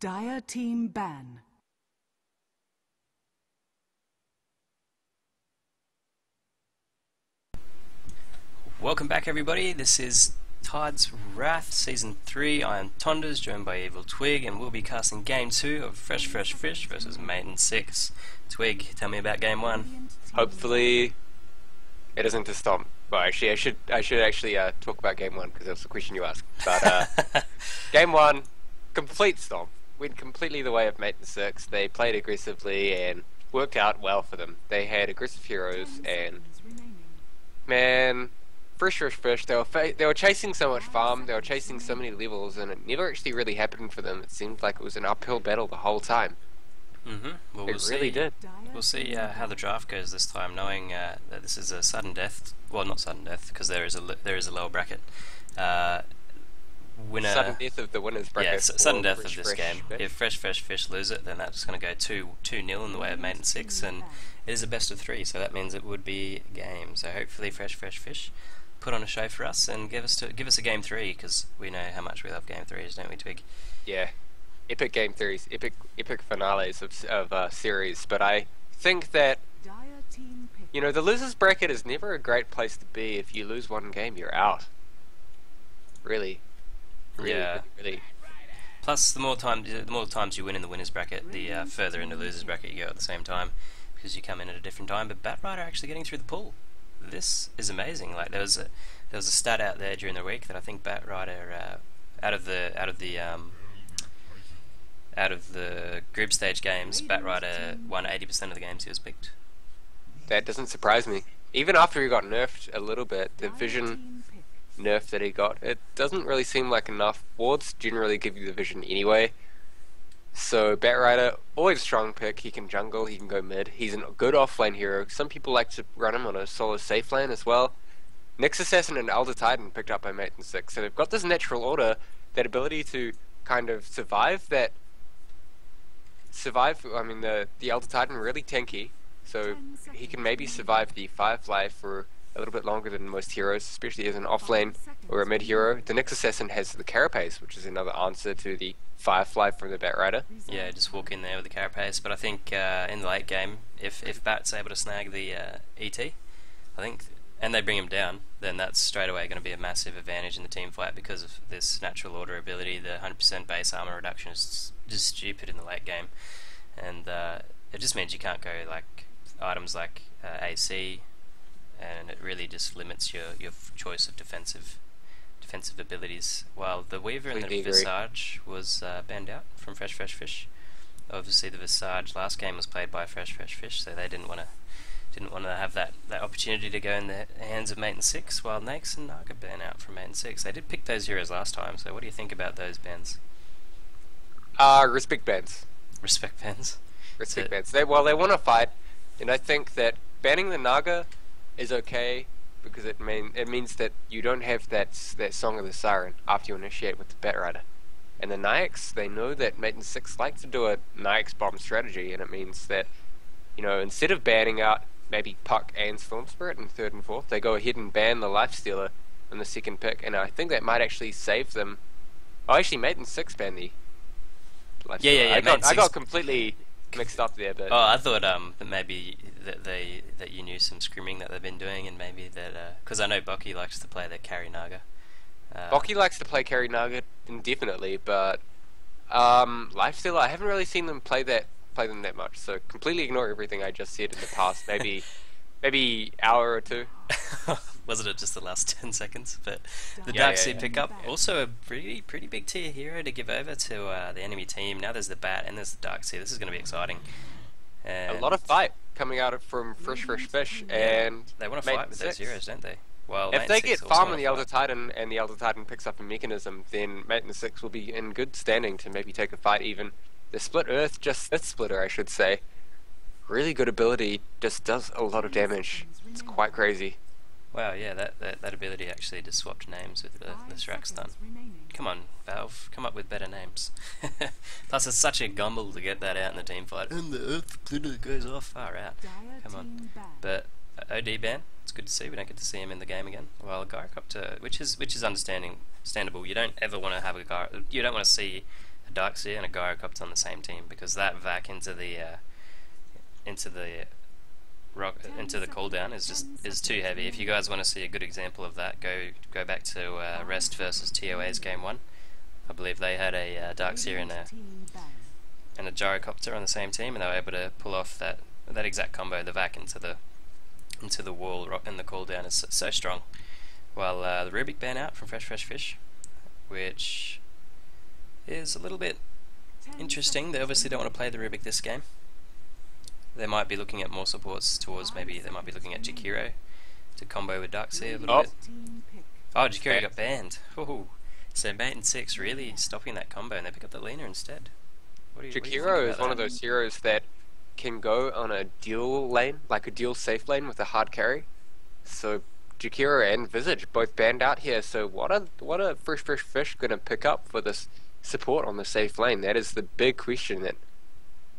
Dire team ban. Welcome back, everybody. This is Tide's Wrath Season 3. I am Tonders, joined by Evil Twig, and we'll be casting Game 2 of Fresh Fish versus MI6. Twig, tell me about Game 1. Hopefully, it isn't a stomp. Well, actually, I should actually talk about Game 1 because that was the question you asked. But Game 1, complete stomp. Went completely the way of MI6. They played aggressively and worked out well for them. They had aggressive heroes and man. Fresh Fish, they were chasing so much farm, they were chasing so many levels, and it never actually really happened for them. It seemed like it was an uphill battle the whole time. Well, it really did. We'll see how the draft goes this time, knowing that this is a sudden death. Well, not sudden death, because there is a lower bracket. Winner. Sudden death of the winners bracket. Yeah, sudden death of this Fresh game. Fish. If Fresh Fish lose it, then that's going to go 2-0 in the way of MI6, and it is a best of 3, so that means it would be a game. So hopefully Fresh Fish put on a show for us and give us a game 3, because we know how much we love game 3s, don't we, Twig? Yeah, epic game 3s, epic finales of series. But I think that the losers bracket is never a great place to be. If you lose one game, you're out. Really. Yeah. Really. Plus, the more times you win in the winners bracket, the further in the losers bracket you go at the same time, because you come in at a different time. But Batrider actually getting through the pool. This is amazing. Like there was a stat out there during the week that I think Batrider out of the group stage games, Batrider won 80% of the games he was picked. That doesn't surprise me. Even after he got nerfed a little bit, the vision nerf that he got, it doesn't really seem like enough. Wards generally give you the vision anyway. So Batrider, always a strong pick. He can jungle, he can go mid. He's a good offlane hero. Some people like to run him on a solo safe lane as well. Next Assassin and Elder Titan picked up by MI6. So they've got this natural order, that ability to kind of survive. I mean, the Elder Titan really tanky, so he can maybe survive the Firefly for a little bit longer than most heroes, especially as an offlane or a mid hero. The next Assassin has the Carapace, which is another answer to the Firefly from the Batrider. Yeah, just walk in there with the Carapace. But I think in the late game, if Bat's able to snag the ET, I think, and they bring him down, then that's straight away going to be a massive advantage in the team fight, because of this natural order ability. The 100% base armor reduction is just stupid in the late game, and it just means you can't go like items like AC, and it really just limits your choice of defensive abilities. While the Weaver and the Visage was banned out from Fresh Fish. Obviously, the Visage last game was played by Fresh Fish, so they didn't want to have that opportunity to go in the hands of MI6. While Nakes and Naga ban out from MI6. They did pick those heroes last time. So what do you think about those bans? Respect bans. Respect bans. Respect bans. They want to fight, and I think that banning the Naga is okay, because it means that you don't have that Song of the Siren after you initiate with the Batrider. And the Nyx, they know that MI6 like to do a Nyx bomb strategy, and it means that, instead of banning out maybe Puck and Storm Spirit in 3rd and 4th, they go ahead and ban the Lifestealer in the 2nd pick, and I think that might actually save them. Oh, actually, MI6 banned the Lifestealer. Yeah. I got completely mixed up there, but... Oh, I thought that maybe that you knew some scrimming that they've been doing, and maybe that because I know Bucky likes to play the carry Naga. Bucky likes to play carry Naga indefinitely, but Lifestealer, I haven't really seen them play them that much. So completely ignore everything I just said in the past maybe hour or two. Wasn't it just the last 10 seconds? But the Yeah, Darkseid pickup, also a pretty big tier hero to give over to the enemy team. Now there's the Bat and there's the Darkseid. This is going to be exciting. And a lot of fight coming out from Fresh Fish, and they want to fight with those heroes, don't they? Well, if they get farm on the Elder Titan and the Elder Titan picks up a mechanism, then MI6 will be in good standing to maybe take a fight even. The Split Earth, just Earth Splitter I should say, really good ability, just does a lot of damage. It's quite crazy. Wow, yeah, that ability actually just swapped names with the Shrek stun. Come on, Valve, come up with better names. Plus, it's such a gumble to get that out in the team fight. And the Earth Splitter goes off, far out. Come on. But OD ban, it's good to see. We don't get to see him in the game again. Well, Gyrocopter, which is understandable. You don't ever want to have you don't want to see a Darkseer and a Gyrocopter on the same team, because that vac into the cooldown is too heavy. If you guys want to see a good example of that, go back to Rest versus TOA's game 1. I believe they had a Darkseer and a Gyrocopter on the same team, and they were able to pull off that exact combo. The vac into the wall in the cooldown is so strong. While the Rubik ban out from Fresh Fish, which is a little bit interesting. They obviously don't want to play the Rubik this game. They might be looking at more supports towards, maybe they might be looking at Jakiro to combo with Darkseer a little bit. Oh, Jakiro got banned. Ooh. So mate and 6 really stopping that combo, and they pick up the Lina instead. Jakiro is one of those heroes that can go on a dual lane, like a dual safe lane with a hard carry. So Jakiro and Visage both banned out here. So what are Fresh Fish gonna pick up for this support on the safe lane? That is the big question that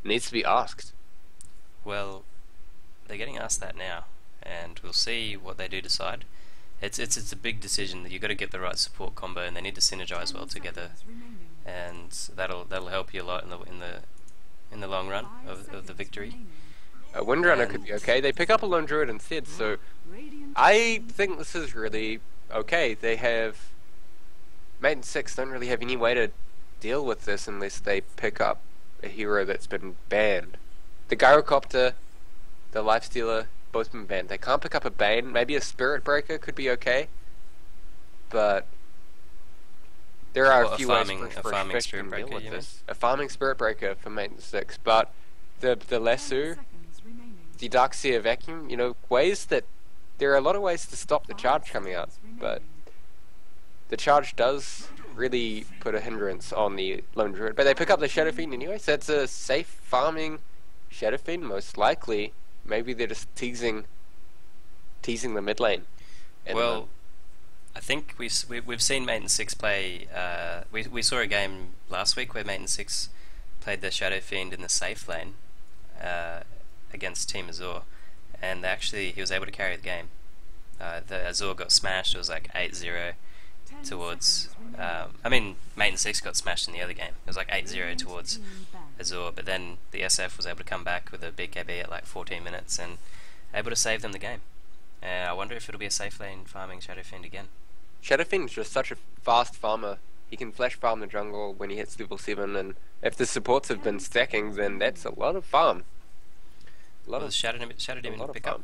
needs to be asked. Well, they're getting asked that now, and we'll see what they do decide. It's a big decision that you've got to get the right support combo, and they need to synergize well together, and that'll help you a lot in the long run of the victory. A Windrunner could be okay. They pick up a Lone Druid instead, so I think this is really okay. They have Mate and 6 don't really have any way to deal with this unless they pick up a hero that's been banned. The Gyrocopter, the Lifestealer, both been banned. They can't pick up a Bane. Maybe a Spirit Breaker could be okay, but there are a few ways for a fish to deal with this. A farming Spirit Breaker for Mate and 6, but the Lasso, the Darkseer Vacuum, you know, ways that there are a lot of ways to stop the charge coming out, but the charge does really put a hindrance on the Lone Druid. But they pick up the Shadow Fiend anyway, so it's a safe farming Shadow Fiend, most likely. Maybe they're just teasing the mid lane. Well, I think we've seen Mate and 6 play. We saw a game last week where Mate and 6 played the Shadow Fiend in the safe lane against Team Azure, and he was able to carry the game. The Azure got smashed. It was like 8-0 towards. I mean, Mate and 6 got smashed in the other game. It was like 8-0 towards Azure, but then the SF was able to come back with a big KB at like 14 minutes and able to save them the game. And I wonder if it'll be a safe lane farming Shadow Fiend again. Shadow Fiend is just such a fast farmer. He can flash farm the jungle when he hits level 7, and if the supports have been stacking, then that's a lot of farm. Shadow Demon pick up,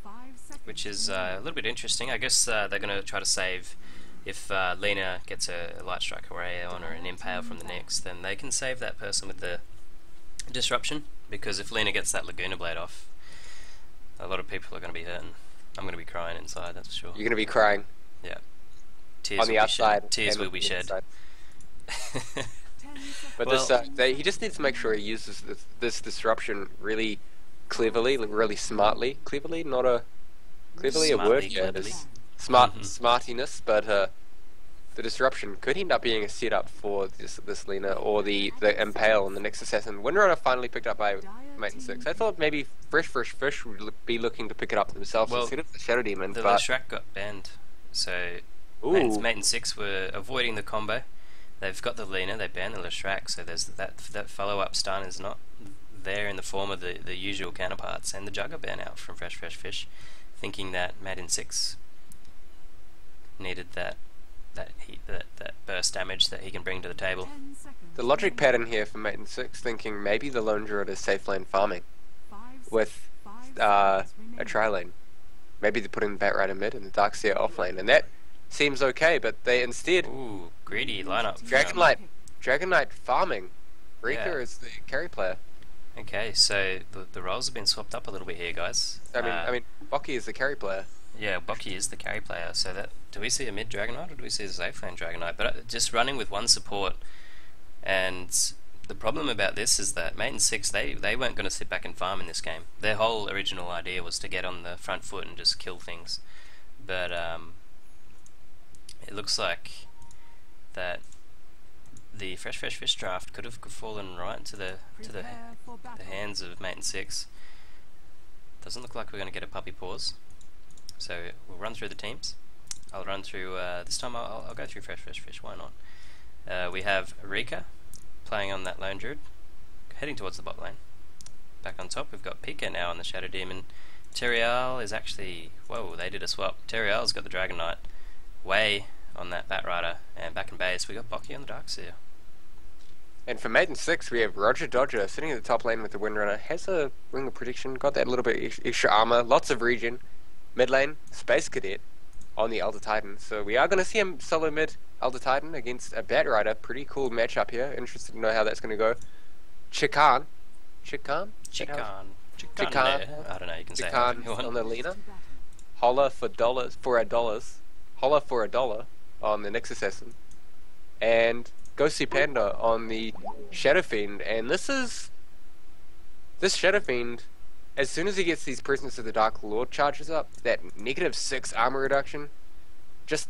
which is a little bit interesting. I guess they're going to try to save. If Lina gets a Light Strike Array on or an Impale from the next, then they can save that person with the Disruption, because if Lina gets that Laguna Blade off, a lot of people are going to be hurting. I'm going to be crying inside, that's for sure. You're going to be crying? Yeah. Tears on the outside. Tears will be shed. But he just needs to make sure he uses this Disruption really cleverly, really smartly. Cleverly, not a... Cleverly a word? Yeah, it is. Smartiness, but the Disruption could end up being a setup for this Lina or the Impale and the next Assassin. Windrunner finally picked up by Mate and 6. I thought maybe Fresh Fish would be looking to pick it up themselves instead of the Shadow Demon. The Leshrac got banned, so Mate and 6 were avoiding the combo. They've got the Lina, they banned the Leshrac, so there's that follow-up stun is not there in the form of the usual counterparts, and the Jugger ban out from Fresh Fish, thinking that Mate and 6 needed that burst damage that he can bring to the table. The logic pattern here for Mate and 6, thinking maybe the Lone Druid is safe lane farming with a tri-lane. Maybe they're putting the Batrider mid and the Darkseer off lane, and that seems okay, but they instead... Ooh, greedy lineup. Dragon Knight farming. Rika is the carry player. Okay, so the roles have been swapped up a little bit here, guys. I mean, Boki is the carry player. Yeah, Boki is the carry player, so do we see a mid Dragon Knight or do we see a safe lane Dragon Knight? But just running with one support, and the problem about this is that Mate and 6, they weren't going to sit back and farm in this game. Their whole original idea was to get on the front foot and just kill things. But it looks like that the Fresh Fish draft could have fallen right into the hands of Mate and 6. Doesn't look like we're going to get a puppy pause. So we'll run through the teams. I'll run through, this time I'll go through Fresh Fish, why not? We have Rika, playing on that lone druid, heading towards the bot lane. Back on top, we've got Pika now on the Shadow Demon. Teriel is actually... Whoa, they did a swap. Teriel's got the Dragon Knight. Way on that Batrider. And back in base, we got Pocky on the Darkseer. And for mate and 6, we have Roger Dodger sitting in the top lane with the Windrunner. Has a Ring of Prediction, got that little bit extra armor, lots of regen. Mid lane, Space Cadet on the Elder Titan. So we are going to see him solo mid Elder Titan against a Batrider. Pretty cool matchup here. Interested to know how that's going to go. Chikan. Chikan. I don't know, you can say Chikan it on the Lena. Holla for $1. Holla for $1 on the Nyx Assassin. And Ghostly Panda on the Shadow Fiend. And this Shadow Fiend, as soon as he gets these Presence of the Dark Lord charges up, that -6 armor reduction just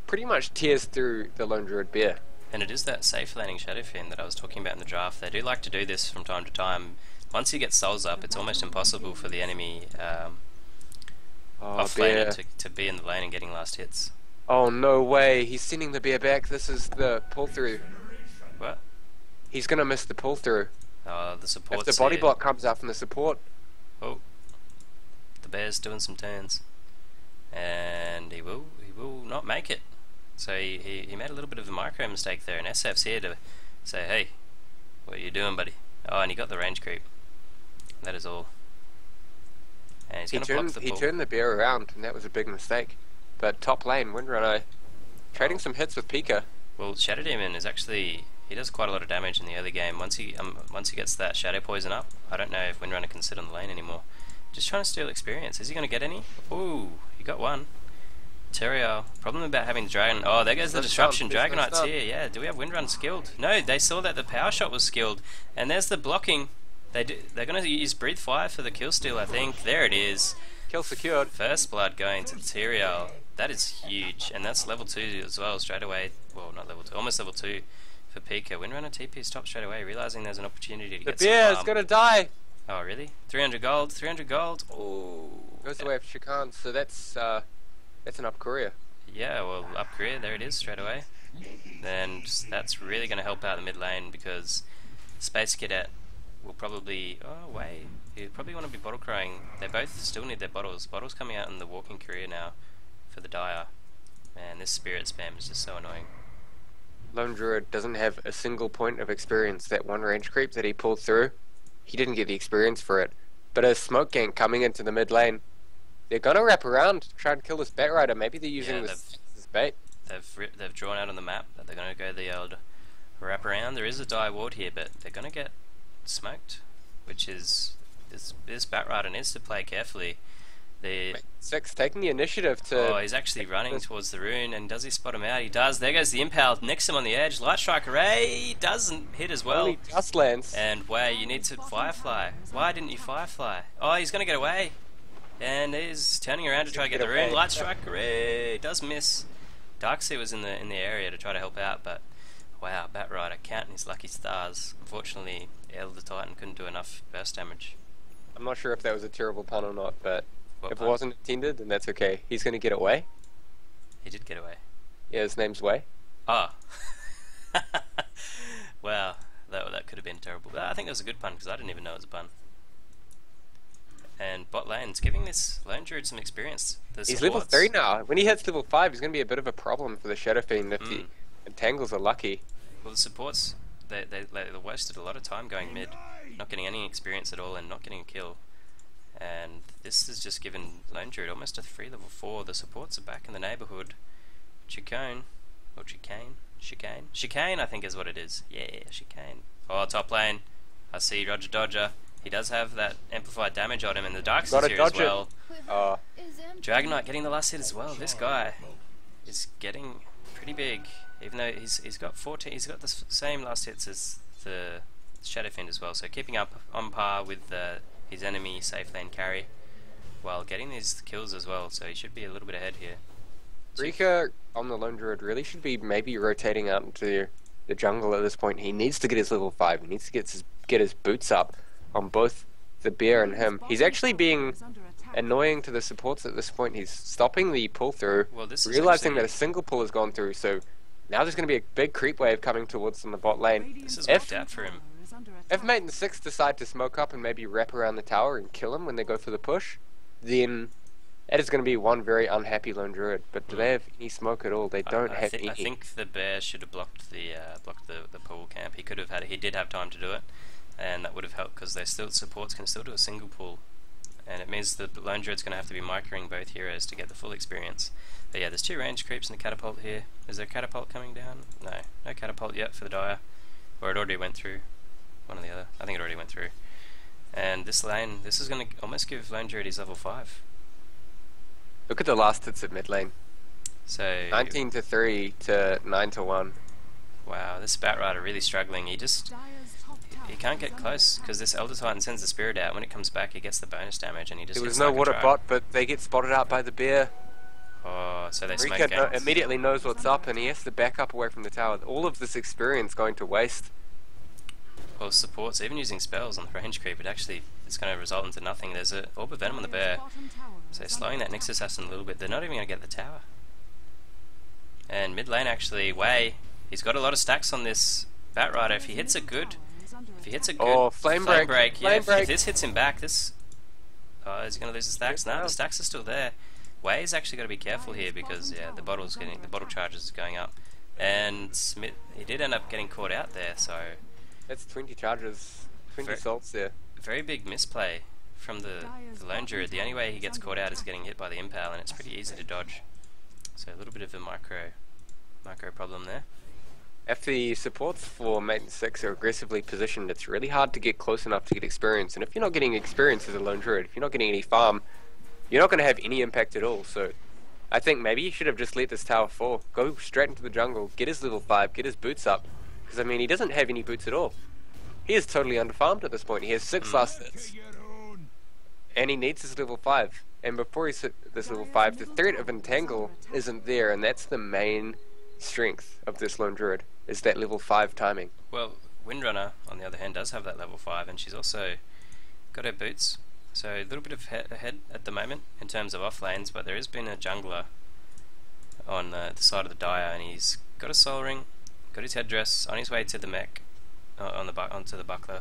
pretty much tears through the Lone Druid Bear. And it is that safe laning Shadow Fiend that I was talking about in the draft. They do like to do this from time to time. Once you get souls up, it's almost impossible for the enemy offlaner to be in the lane and getting last hits. Oh no way, he's sending the bear back. This is the pull through. What? He's gonna miss the pull through. Oh, the support. If the body block comes out from the support. Oh, the bear's doing some turns, and he will not make it. So he made a little bit of a micro mistake there, and SF's here to say, hey, what are you doing, buddy? Oh, and he got the range creep. That is all. And he's gonna block the pull. He turned the bear around, and that was a big mistake. But top lane, Windrunner trading some hits with Pika. Well, Shadow Demon is actually, he does quite a lot of damage in the early game. Once he gets that Shadow Poison up, I don't know if Windrunner can sit on the lane anymore. Just trying to steal experience. Is he going to get any? Ooh, he got one. Teriel. Problem about having the Dragon. Oh, there goes the disruption. Dragon Knight's here. Yeah, do we have Windrunner skilled? No, they saw that the power shot was skilled. And there's the blocking. They're going to use Breathe Fire for the kill steal, I think. There it is. Kill secured. First blood going to Teriel. That is huge, and that's level 2 as well, straight away. Well, not level 2, almost level 2 for Pika. Windrunner TP's top straight away, realizing there's an opportunity to get some farm. The bear is gonna die! Oh, really? 300 gold, 300 gold. Oh. Goes away for Chikan, so that's an up courier. Yeah, well, up courier, there it is, straight away. Then that's really going to help out the mid lane, because Space Cadet will probably... Oh, wait. He'll probably want to be bottle crowing. They both still need their bottles. Bottles coming out in the walking courier now. For the Dire. Man, this spirit spam is just so annoying. Lone Druid doesn't have a single point of experience. That one range creep that he pulled through, he didn't get the experience for it. But a smoke gang coming into the mid lane, they're gonna wrap around to try and kill this Batrider. Maybe they're using this bait. They've drawn out on the map that they're gonna go the old wrap around. There is a die ward here, but they're gonna get smoked, which is this Batrider needs to play carefully. Six taking the initiative to... Oh, he's actually running towards the rune, and does he spot him out? He does. There goes the impale next to him on the edge. Light Strike Array doesn't hit as well. Only dust lands. And wow, you need to Firefly. Why didn't you Firefly? Oh, he's going to get away. And he's turning around to try to get the rune. Light Strike Array does miss. Darkseer was in the area to try to help out, but wow, Batrider counting his lucky stars. Unfortunately, Elder Titan couldn't do enough burst damage. I'm not sure if that was a terrible pun or not, but... What if pun? It wasn't intended, then that's okay. He's going to get away. He did get away. Yeah, his name's Way. Ah. Wow, that could have been terrible. But I think it was a good pun because I didn't even know it was a pun. And bot lane's giving this Lone Druid some experience. He's level 3 now. When he hits level 5, he's going to be a bit of a problem for the Shadow Fiend if the entangles are lucky. Well, the supports, they wasted a lot of time going mid, not getting any experience at all and not getting a kill. And this has just given Lone Druid almost a free level 4. The supports are back in the neighbourhood. Chicane, or Chicane I think is what it is. Yeah, Chicane. Oh, top lane. I see Roger Dodger. He does have that amplified damage on him, and the Darkseer's here as well. Dragon Knight getting the last hit as well. This guy is getting pretty big, even though he's got 14. He's got the same last hits as the Shadow Fiend as well. So keeping up on par with his enemy safe lane carry, while getting these kills as well. So he should be a little bit ahead here. Rika on the Lone Druid really should be maybe rotating out into the jungle at this point. He needs to get his level 5. He needs to get his boots up on both the bear and him. He's actually being annoying to the supports at this point. He's stopping the pull through, well, this is realizing that a single pull has gone through, so Now there's going to be a big creep wave coming towards on the bot lane. This is If worked out for him. If Mate and 6 decide to smoke up and maybe wrap around the tower and kill him when they go for the push, then that is going to be one very unhappy lone druid. But do they have any smoke at all? They don't have any. I think the bear should have blocked the pool camp. He could have had. He did have time to do it, and that would have helped because supports can still do a single pool, and it means the lone druid's going to have to be microing both heroes to get the full experience. But yeah, there's 2 range creeps and a catapult here. Is there a catapult coming down? No catapult yet for the Dire, or it already went through. One or the other. I think it already went through. And this lane, this is going to almost give lone druid his level 5. Look at the last hits at mid lane. So 19 to 3 to 9 to 1. Wow, this Batrider really struggling. He can't get close because this Elder Titan sends the spirit out. When it comes back, he gets the bonus damage, and he just. There was no water bot, but they get spotted out by the bear. Oh, so they smoke Rika gates. immediately knows what's up, and he has to back up away from the tower. All of this experience going to waste. Well, supports, even using spells on the range creep, it's going to result into nothing. There's an Orb of Venom on the bear, so slowing that Nyx Assassin a little bit. They're not even going to get the tower. And mid lane actually, he's got a lot of stacks on this Batrider. If he hits a good flame break. If this hits him back, is he going to lose the stacks? No, the stacks are still there. Way's actually got to be careful here because the bottle charges is going up, and he did end up getting caught out there. So. That's 20 charges, 20 salts there. Very big misplay from the lone druid. The only way he gets caught out is getting hit by the impale, and it's pretty easy to dodge. So a little bit of a micro problem there. If the supports for Mate and 6 are aggressively positioned, it's really hard to get close enough to get experience. And if you're not getting experience as a lone druid, if you're not getting any farm, you're not going to have any impact at all. So I think maybe you should have just let this tower fall. Go straight into the jungle, get his level 5, get his boots up. Because, I mean, he doesn't have any boots at all. He is totally underfarmed at this point. He has 6 last hits. And he needs his level 5. And before he's hit this level 5, the threat of Entangle isn't there. And that's the main strength of this lone druid, is that level 5 timing. Well, Windrunner, on the other hand, does have that level 5. And she's also got her boots. So a little bit of ahead at the moment in terms of off lanes. But there has been a jungler on the side of the Dire. And he's got a soul ring. Got his headdress on his way to the mech, onto the buckler,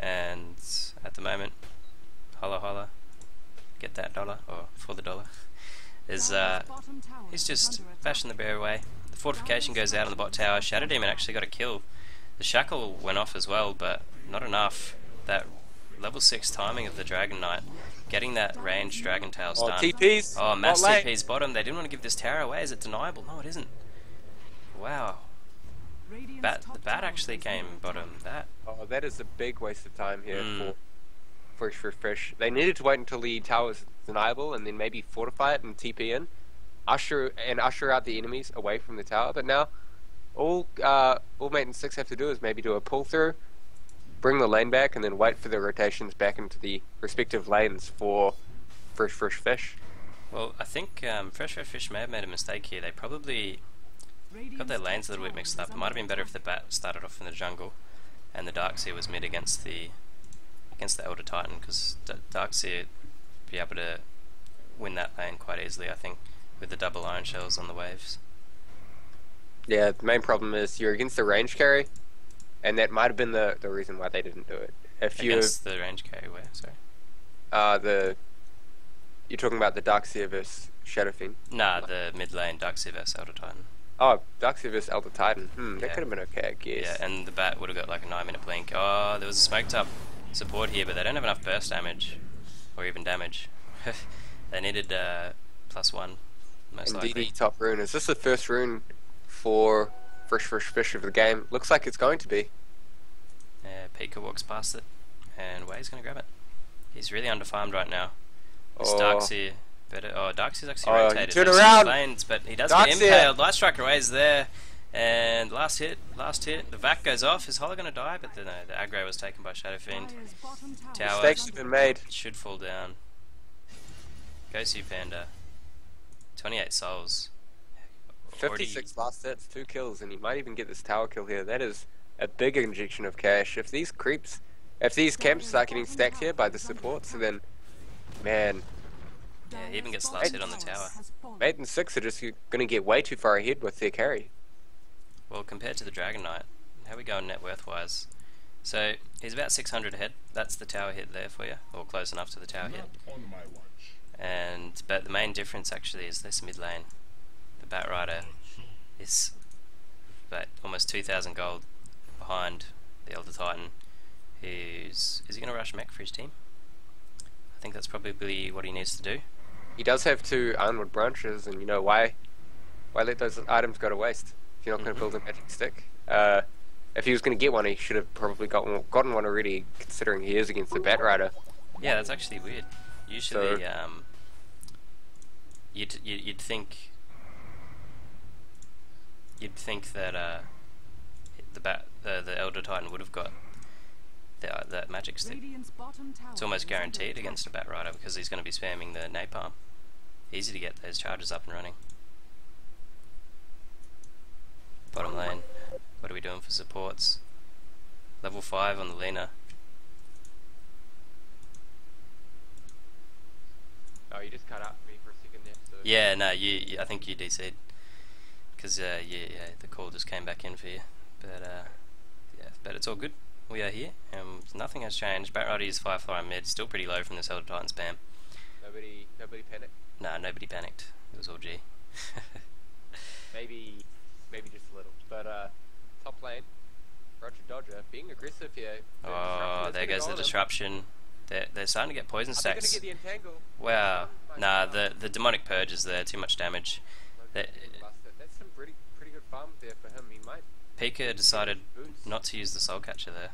and at the moment, holla holla, get that dollar, or for the dollar, is he's just bashing the bear away. The fortification goes out on the bot tower. Shadow Demon actually got a kill. The shackle went off as well, but not enough. That level 6 timing of the Dragon Knight, getting that ranged Dragon Tails done. TPs. Oh, mass TPs bottom. They didn't want to give this tower away. Is it deniable? No, it isn't. Wow. The bat actually came bottom. That is a big waste of time here for Fish. They needed to wait until the tower was deniable and then maybe fortify it and TP in, usher out the enemies away from the tower. But now all Mate and 6 have to do is maybe do a pull through, bring the lane back, and then wait for the rotations back into the respective lanes for Fresh Fish. Well, I think Fresh Fish may have made a mistake here. They probably got their lanes a little bit mixed up. It might have been better if the bat started off in the jungle and the Darkseer was mid against the Elder Titan, because Darkseer would be able to win that lane quite easily, I think, with the double iron shells on the waves. Yeah, the main problem is you're against the range carry, and that might have been the reason why they didn't do it. If you against the range carry, where? Sorry. You're talking about the Darkseer versus Shadowfiend? Nah, the mid lane Darkseer versus Elder Titan. Oh, Darkseer vs Elder Titan. That could have been okay, I guess. Yeah, and the bat would have got like a 9-minute blink. Oh, there was a smoked up support here, but they don't have enough burst damage, or even damage. They needed +1, most likely. DD top rune. Is this the first rune for Fresh Fish of the game? Looks like it's going to be. Yeah, Pika walks past it, and Way's going to grab it. He's really underfarmed right now. This Darkseer. Darkseer's actually rotated. Turn around! Lanes, but he does get impaled. Light Striker Away's there. And last hit. The vac goes off. Is Holler going to die? But no, the aggro was taken by Shadowfiend. Tower Mistakes have been made. Should fall down. Go see Panda. 28 souls. 56 last hits, 2 kills, and he might even get this tower kill here. That is a big injection of cash. If these camps start getting stacked here by the supports, then, man. Yeah, he even gets last hit on the tower. Mate and 6 are just going to get way too far ahead with their carry. Well, compared to the Dragon Knight, how are we going net worth wise? So he's about 600 ahead. That's the tower hit there for you, or close enough to the tower hit. But the main difference actually is this mid lane. The Bat Rider is about almost 2,000 gold behind the Elder Titan. Is he going to rush mech for his team? I think that's probably what he needs to do. He does have 2 Ironwood branches, and you know why let those items go to waste if you're not going to build a magic stick? If he was going to get one, he should have probably gotten one already, considering he is against the Bat Rider. Yeah, that's actually weird. Usually, So, you'd think that the Elder Titan would have got that magic stick. Radiant's bottom tower It's almost is under guaranteed attack. against a Bat Rider because he's going to be spamming the napalm. Easy to get those charges up and running. Bottom lane. What are we doing for supports? Level 5 on the Lina. Oh, you just cut out for me for a second there. So. Yeah, no, I think you DC'd. Because, the call just came back in for you. But, yeah, but it's all good. We are here, and nothing has changed. Bat Rider is 5 flying mid, still pretty low from this Elder Titan spam. Nobody panicked? Nah, nobody panicked. It was all G. Maybe just a little. But top lane, Roger Dodger being aggressive here. Oh, there goes the disruption. They're starting to get poison Are they going to stacks. get the entangle? Wow. Nah, the demonic purge is there. Too much damage. That's some pretty good farm there for him. He might. Pika decided boots. not to use the soul catcher there.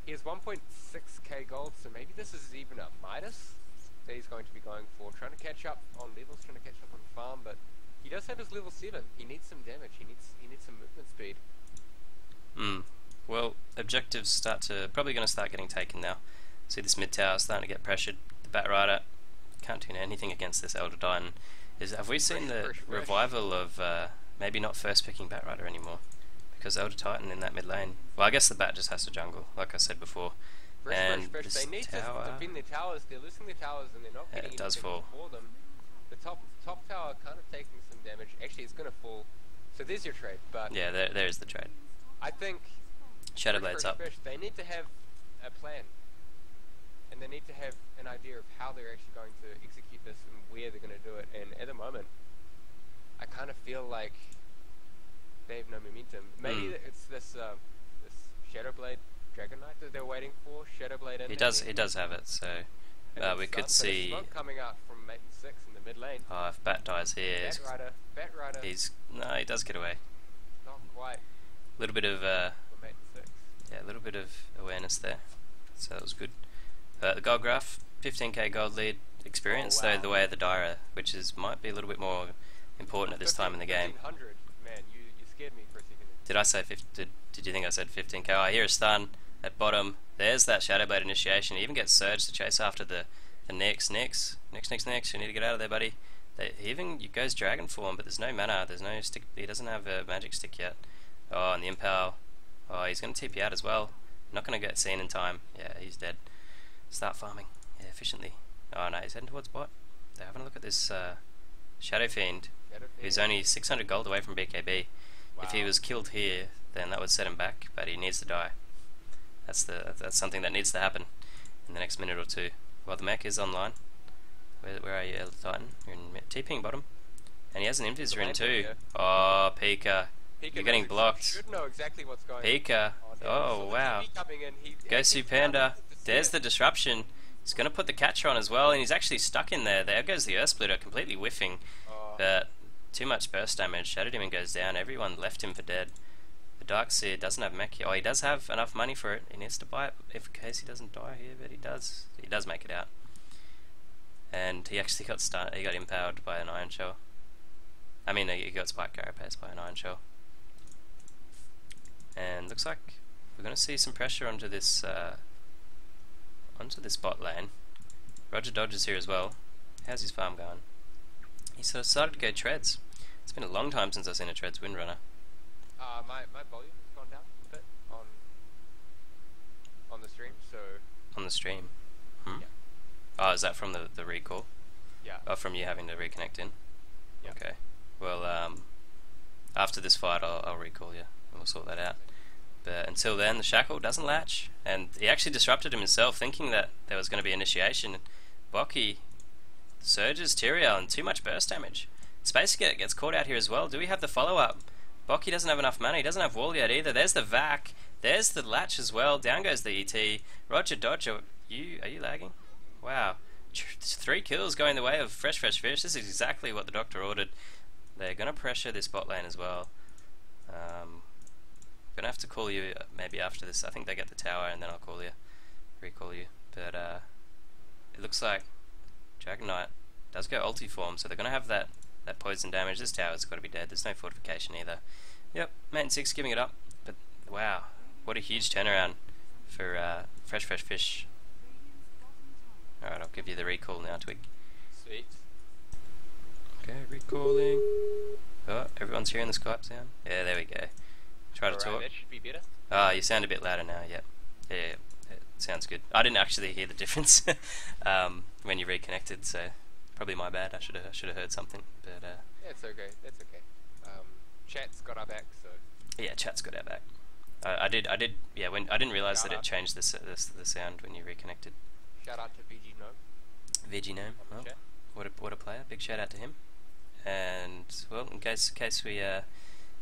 He has 1.6k gold, so maybe this is even a Midas that he's going to be going for. Trying to catch up on levels, trying to catch up on farm, but he does have his level 7. He needs some damage. He needs some movement speed. Well, objectives probably going to start getting taken now. See this mid tower starting to get pressured. The Bat Rider can't do anything against this Elder Titan. Have we seen the revival of maybe not first picking Bat Rider anymore? Because Elder Titan in that mid lane. Well, I guess the Bat just has to jungle, like I said before. And Fresh. this They need tower, to defend their towers. They're losing their towers, and they're not getting it does anything fall. for them. The top tower kind of taking some damage. Actually, it's going to fall. So there's your trade. But Yeah, there is the trade. I think Shadowblade's up. They need to have a plan, and they need to have an idea of how they're actually going to execute this and where they're going to do it. And at the moment, I kind of feel like they have no momentum. Maybe it's this Shadowblade Dragon Knight that they're waiting for. Shadowblade. He does have it, so we could see. Smoke coming out from MI6 in the mid lane. Oh, if Bat dies here, Bat Rider. he does get away. Not quite. A little bit of For MI6. yeah, a little bit of awareness there, so that was good. The gold graph, 15k gold lead experience, Oh, wow. though the way of the Dyra, which might be a little bit more important at this time in the game. 1500. Man, you scared me for a second. Did I say did you think I said 15k? Oh, I hear a stun at bottom. There's that Shadowblade initiation. He even gets Surge to chase after the Nyx. You need to get out of there, buddy. He even goes Dragon form, but there's no mana. There's no stick. He doesn't have a magic stick yet. Oh, and the Impale. Oh, he's going to TP out as well. Not going to get seen in time. Yeah, he's dead. Start farming. Yeah, efficiently. Oh no, he's heading towards bot. They're having a look at this Shadow Fiend, who's only 600 gold away from BKB. Wow. If he was killed here, then that would set him back, but he needs to die. That's something that needs to happen in the next minute or two. Well, the mech is online. Where are you, Elder Titan? You're in TPing bottom. And he has an invis rune too. Oh, Pika. You're getting blocked. Should know exactly what's going Pika. on. Oh, wow. Go Supanda. There's the disruption. He's going to put the catcher on as well, and he's actually stuck in there. There goes the Earth Splitter, completely whiffing. But too much burst damage. Shadow Demon goes down. Everyone left him for dead. The Darkseer doesn't have mech. Oh, he does have enough money for it. He needs to buy it in case he doesn't die here, but he does. He does make it out. And he actually got he got empowered by an Iron Shell. I mean, he got Spike Carapace by an Iron Shell. And looks like we're going to see some pressure onto this bot lane. Roger Dodger's here as well. How's his farm going? He sort of started to go treads. It's been a long time since I've seen a treads Windrunner. My volume has gone down a bit on the stream, so On the stream. yeah. Oh, is that from the recall? Yeah. Oh, from you having to reconnect in? Yeah. Okay. Well, After this fight, I'll recall you, and we'll sort that out. But until then, the Shackle doesn't latch, and he actually disrupted him himself, thinking that there was going to be initiation. Bocky surges Tyrael and too much burst damage. Space gets caught out here as well. Do we have the follow-up? Bocky doesn't have enough mana. He doesn't have wall yet either. There's the vac. There's the latch as well. Down goes the ET. Roger Dodge, are you lagging? Wow. 3 kills going the way of Fresh Fish. This is exactly what the doctor ordered. They're going to pressure this bot lane as well. Going to have to call you maybe after this. I think they get the tower and then I'll call you. Recall you. But it looks like Dragon Knight does go ulti form, so they're going to have that poison damage. This tower's got to be dead. There's no fortification either. Yep, MI6 giving it up. But wow, what a huge turnaround for Fresh Fish. Alright, I'll give you the recall now, Twig. Sweet. Okay, recalling. Oh, everyone's hearing the Skype sound? Yeah, there we go. Try to talk. That should be better. Ah, you sound a bit louder now, yep. Yeah, it sounds good. I didn't actually hear the difference when you reconnected, so probably my bad. I should have heard something, but yeah, it's okay. That's okay. Chat's got our back, so yeah, chat's got our back. I did. Yeah, when I didn't realize that it changed the sound when you reconnected. Shout out to VG Gnome. VG Gnome, well, what a player! Big shout out to him. And well, in case we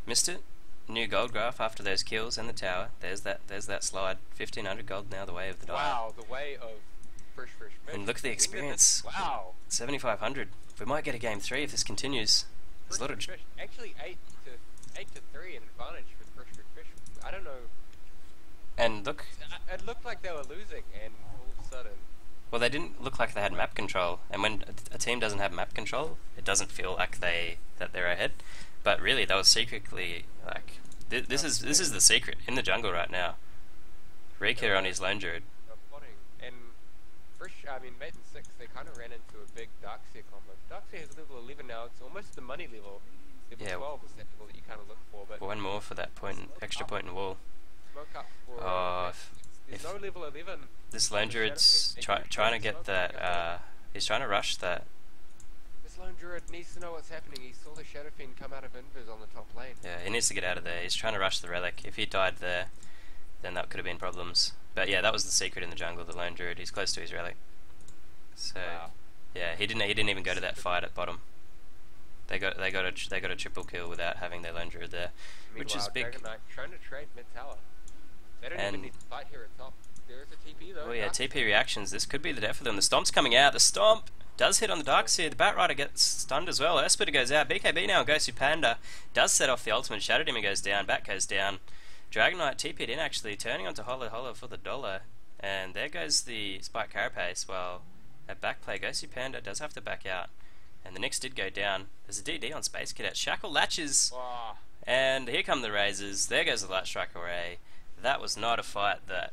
missed it, new gold graph after those kills and the tower. There's that slide. 1500 gold now, the way of the dial. Wow, the way of Fresh Fish. And look at the experience. Wow. 7500. We might get a game 3 if this continues. There's a lot of actually 8 to 3 an advantage for Fresh Fish. I don't know. And look, it looked like they were losing, and all of a sudden. Well, they didn't look like they had map control, and when a team doesn't have map control, it doesn't feel like they're ahead. But really, that was secretly like this is the secret in the jungle right now. Rika on his lone druid. And MI6, they kind of ran into a big Darkseer combo. Darkseer has level 11 now. It's almost the money level. Level 12 is that level that you kind of look for. But one more for that extra point in wall. Smoke up for. Oh, there's no level 11. This lone druid's trying to get that. He's trying to rush that. This lone druid needs to know what's happening. He saw the Shadow Fiend come out of invis on the top lane. Yeah, he needs to get out of there. He's trying to rush the relic. If he died there, then that could have been problems. But yeah, that was the secret in the jungle. The lone druid. He's close to his relic. So yeah, he didn't even go to that fight at bottom. They got a triple kill without having their lone druid there, which is big. Dragon Knight trying to trade mid tower. They don't even need to fight here at top. There is a TP though. Oh yeah, TP reactions. This could be the death of them. The stomp's coming out. The stomp does hit on the Darkseer. The Batrider gets stunned as well. Esper goes out. BKB now goes to Panda. Does set off the ultimate. Shadow Demon goes down. Bat goes down. Dragon Knight TP'd in actually, turning onto Hollow for the dollar. And there goes the Spike Carapace. Well, at backplay, Ghosty Panda does have to back out. And the Nyx did go down. There's a DD on Space Cadet. Shackle latches. Wow. And here come the Razors. There goes the Light Strike Array. That was not a fight that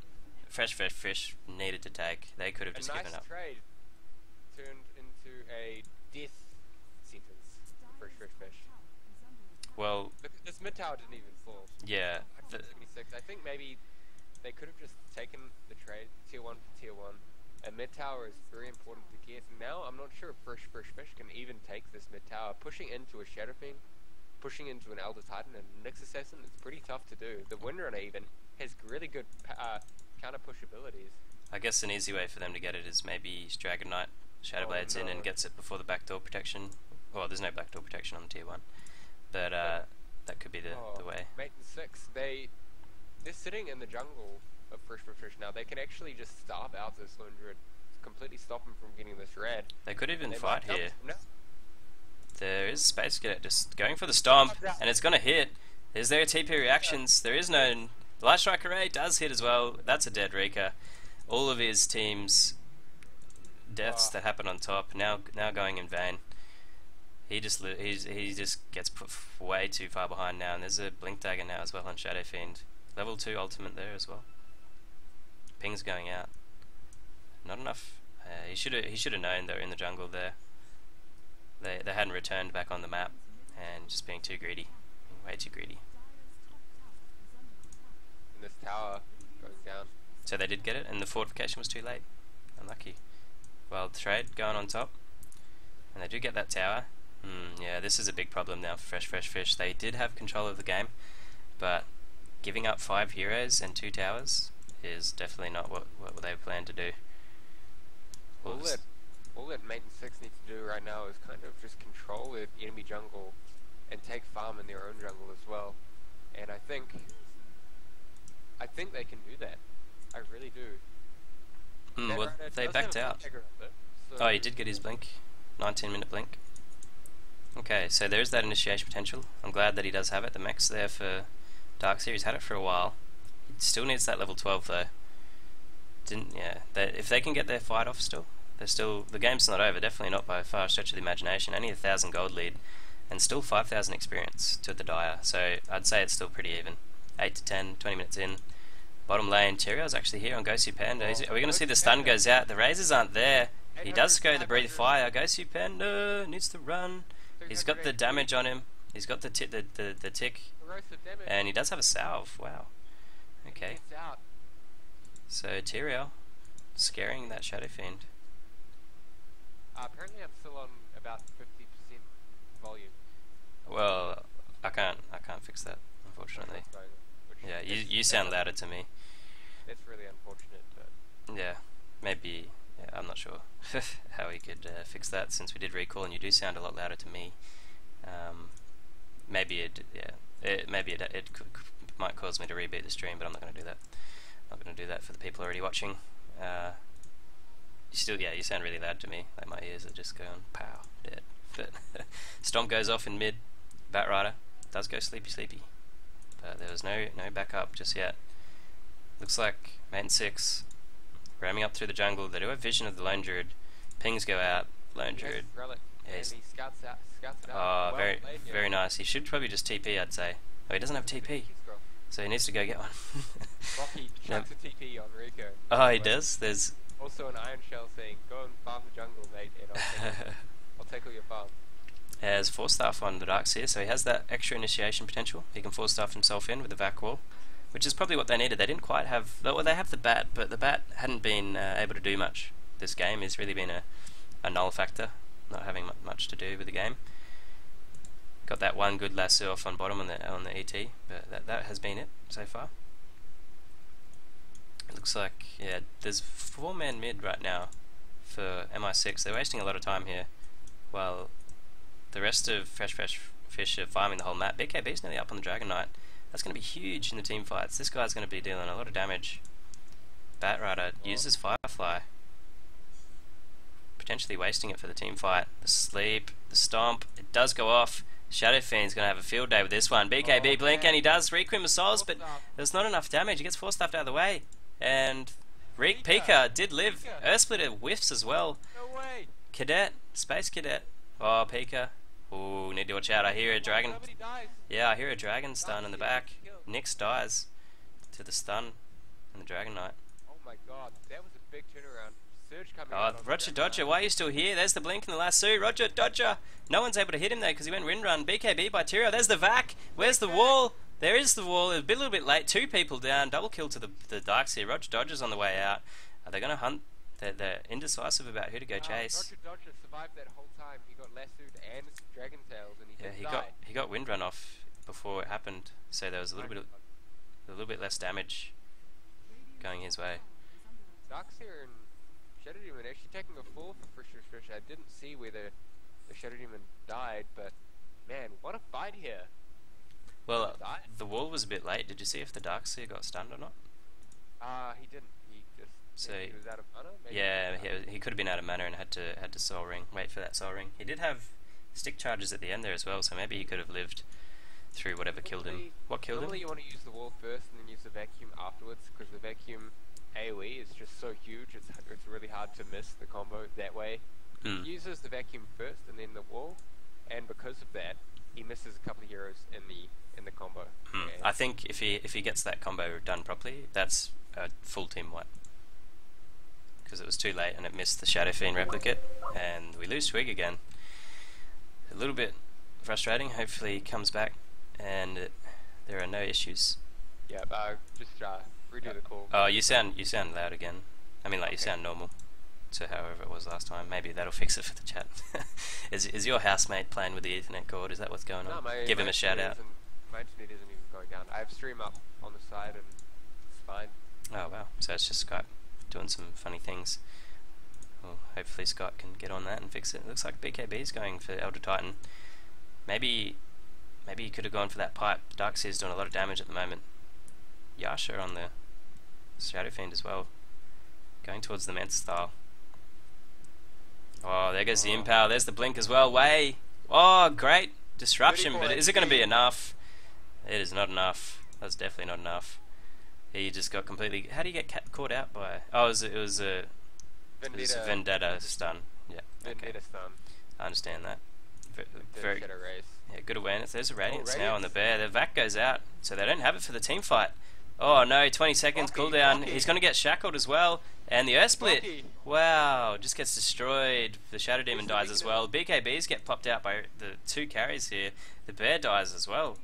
Fresh Fish needed to take. They could have just given up. A nice trade turned into a death sentence for Fresh Fish. Well, look, this mid tower didn't even fall. Yeah. 76. I think maybe they could have just taken the trade tier 1 for tier 1. A mid tower is very important to get. And now I'm not sure if Fresh Fish can even take this mid tower. Pushing into a Shadow Fiend, pushing into an Elder Titan and Nyx Assassin, it's pretty tough to do. The Windrunner even has really good counter push abilities. I guess an easy way for them to get it is maybe Dragon Knight Shadowblades in and gets it before the backdoor protection. Well, there's no backdoor protection on the tier 1, but that could be the way. MI6, they're sitting in the jungle of Fresh Fish now. They can actually just starve out this lone druid, completely stop him from getting this red. They could even fight here. There is Space Cadet just going for the stomp, and it's gonna hit. Is there TP reactions? There is no. Light Strike Array does hit as well. That's a dead Rika. All of his team's deaths that happen on top now going in vain. He just gets put way too far behind now, and there's a Blink Dagger now as well on Shadow Fiend. Level 2 ultimate there as well. Ping's going out. Not enough. He should have known they were in the jungle there. They hadn't returned back on the map, and just being too greedy, way too greedy. And this tower going down. So they did get it, and the fortification was too late. Unlucky. Well, the trade going on top, and they do get that tower. Yeah, this is a big problem now for Fresh Fish. They did have control of the game, but giving up 5 heroes and 2 towers is definitely not what they planned to do. All that MI6 needs to do right now is kind of just control the enemy jungle and take farm in their own jungle as well. And I think they can do that. I really do. Well, they backed out. Oh, he did get his blink. 19-minute blink. Okay, so there's that initiation potential. I'm glad that he does have it. The mech's there for Darkseer. He's had it for a while. He still needs that level 12 though. If they can get their fight off still, the game's not over. Definitely not by a far stretch of the imagination. Only 1,000 gold lead, and still 5,000 experience to the Dire. So I'd say it's still pretty even. 8 to 10, 20 minutes in. Bottom lane, Tyrion's actually here on Gosu Panda. Are we going to see the stun goes out? The razors aren't there. He does go the breathe fire. Gosu Panda needs to run. He's got the damage on him. He's got the tick, and he does have a salve. Wow. Okay. So Tyrael scaring that Shadow Fiend. Apparently, I'm still on about 50% volume. Well, I can't fix that, unfortunately. Yeah, you sound louder to me. That's really unfortunate. But yeah, maybe. Yeah, I'm not sure how we could fix that, since we did recall and you do sound a lot louder to me. Maybe it might cause me to reboot the stream, but I'm not going to do that. I'm not going to do that for the people already watching. You sound really loud to me. Like my ears are just going pow, dead. But Stomp goes off in mid. Batrider does go sleepy. But there was no backup just yet. Looks like MI6 ramming up through the jungle. They do have vision of the Lone Druid. Pings go out. Lone Druid. And he scouts it Oh, out. very nice. He should probably just TP, I'd say. Oh, he doesn't have TP, so he needs to go get one. Rocky chucks a TP on Rico. Oh, he does? There's also an Iron Shell saying, "Go and farm the jungle, mate, and I'll take all your farm." He has 4-staff on the Darkseer, so he has that extra initiation potential. He can 4-staff himself in with the vac wall, which is probably what they needed. They didn't quite have... Well, they have the bat, but the bat hadn't been able to do much. This game has really been a null factor, not having much to do with the game. Got that one good lasso off on bottom on the ET, but that has been it so far. It looks like, yeah, there's 4-man mid right now for MI6. They're wasting a lot of time here, while the rest of Fresh Fish are farming the whole map. BKB's nearly up on the Dragon Knight. That's going to be huge in the team fights. This guy's going to be dealing a lot of damage. Batrider uses Firefly, potentially wasting it for the team fight. The sleep, the stomp, it does go off. Shadow Fiend's going to have a field day with this one. BKB blink, and he does Requiem of Souls, but there's not enough damage. He gets 4-staffed out of the way. And Pika did live. Earthsplitter whiffs as well. No way. Cadet, Space Cadet. Oh, Pika. Ooh, need to watch out. I hear a dragon. Yeah, I hear a dragon stun in the back. Nyx dies to the stun and the Dragon Knight. Oh my god, that was a big turnaround. Surge coming Oh, out. Roger Dodger, why are you still here? There's the blink and the lasso. Roger Dodger. No one's able to hit him though because he went wind run. BKB by Tyrael. There's the vac. Where's the wall? There is the wall. It's a little bit late. 2 people down. Double kill to the Darkseer. Roger Dodger's on the way out. Are they going to hunt? They're indecisive about who to go chase. Roger Dodger survived that whole time. He got lassoed and Dragon Tails, and he he got wind run off before it happened. So there was a little bit less damage going his way. Darkseer and Shadow Demon actually taking a fall for Fish. I didn't see where the Shadow Demon died, but man, what a fight here. Well, the wall was a bit late. Did you see if the Darkseer got stunned or not? He didn't. He just he was out of mana. Maybe? Yeah, he could have been out of mana and had to soul ring. Wait for that soul ring. He did have stick charges at the end there as well, so maybe he could have lived through whatever killed him. What killed him? Normally you want to use the wall first and then use the vacuum afterwards, because the vacuum AoE is just so huge. It's really hard to miss the combo that way. He uses the vacuum first and then the wall, and because of that, he misses a couple of heroes in the combo. I think if he gets that combo done properly, that's a full team wipe. Because it was too late and it missed the Shadow Fiend replicate, and we lose Twig again. A little bit frustrating. Hopefully he comes back and there are no issues. Yeah, just redo the call. Oh, you sound loud again. I mean, like, you sound normal. to however it was last time. Maybe that'll fix it for the chat. Is your housemate playing with the Ethernet cord? Is that what's going on? No, Give him a shout out. My internet isn't even going down. I have stream up on the side and it's fine. Oh wow, so it's just Skype doing some funny things. Well, hopefully Scott can get on that and fix it. Looks like BKB's going for Elder Titan. Maybe he could have gone for that pipe. Darkseer's doing a lot of damage at the moment. Yasha on the Shadow Fiend as well. Going towards the Mensa style. Oh, there goes the Impale. There's the blink as well. Way. Oh, great disruption, but is it going to be enough? It is not enough. That's definitely not enough. He just got completely... How do you get caught out by... Oh, it was a Vendetta stun. Yeah. Vendetta stun. I understand that. Very race. Yeah, good awareness. There's a Radiance now on the bear. The Vac goes out, so they don't have it for the team fight. Oh no, 20 seconds cooldown. He's going to get shackled as well. And the Earth Split. Wow, just gets destroyed. The Shadow Demon dies as well. BKBs get popped out by the 2 carries here. The bear dies as well.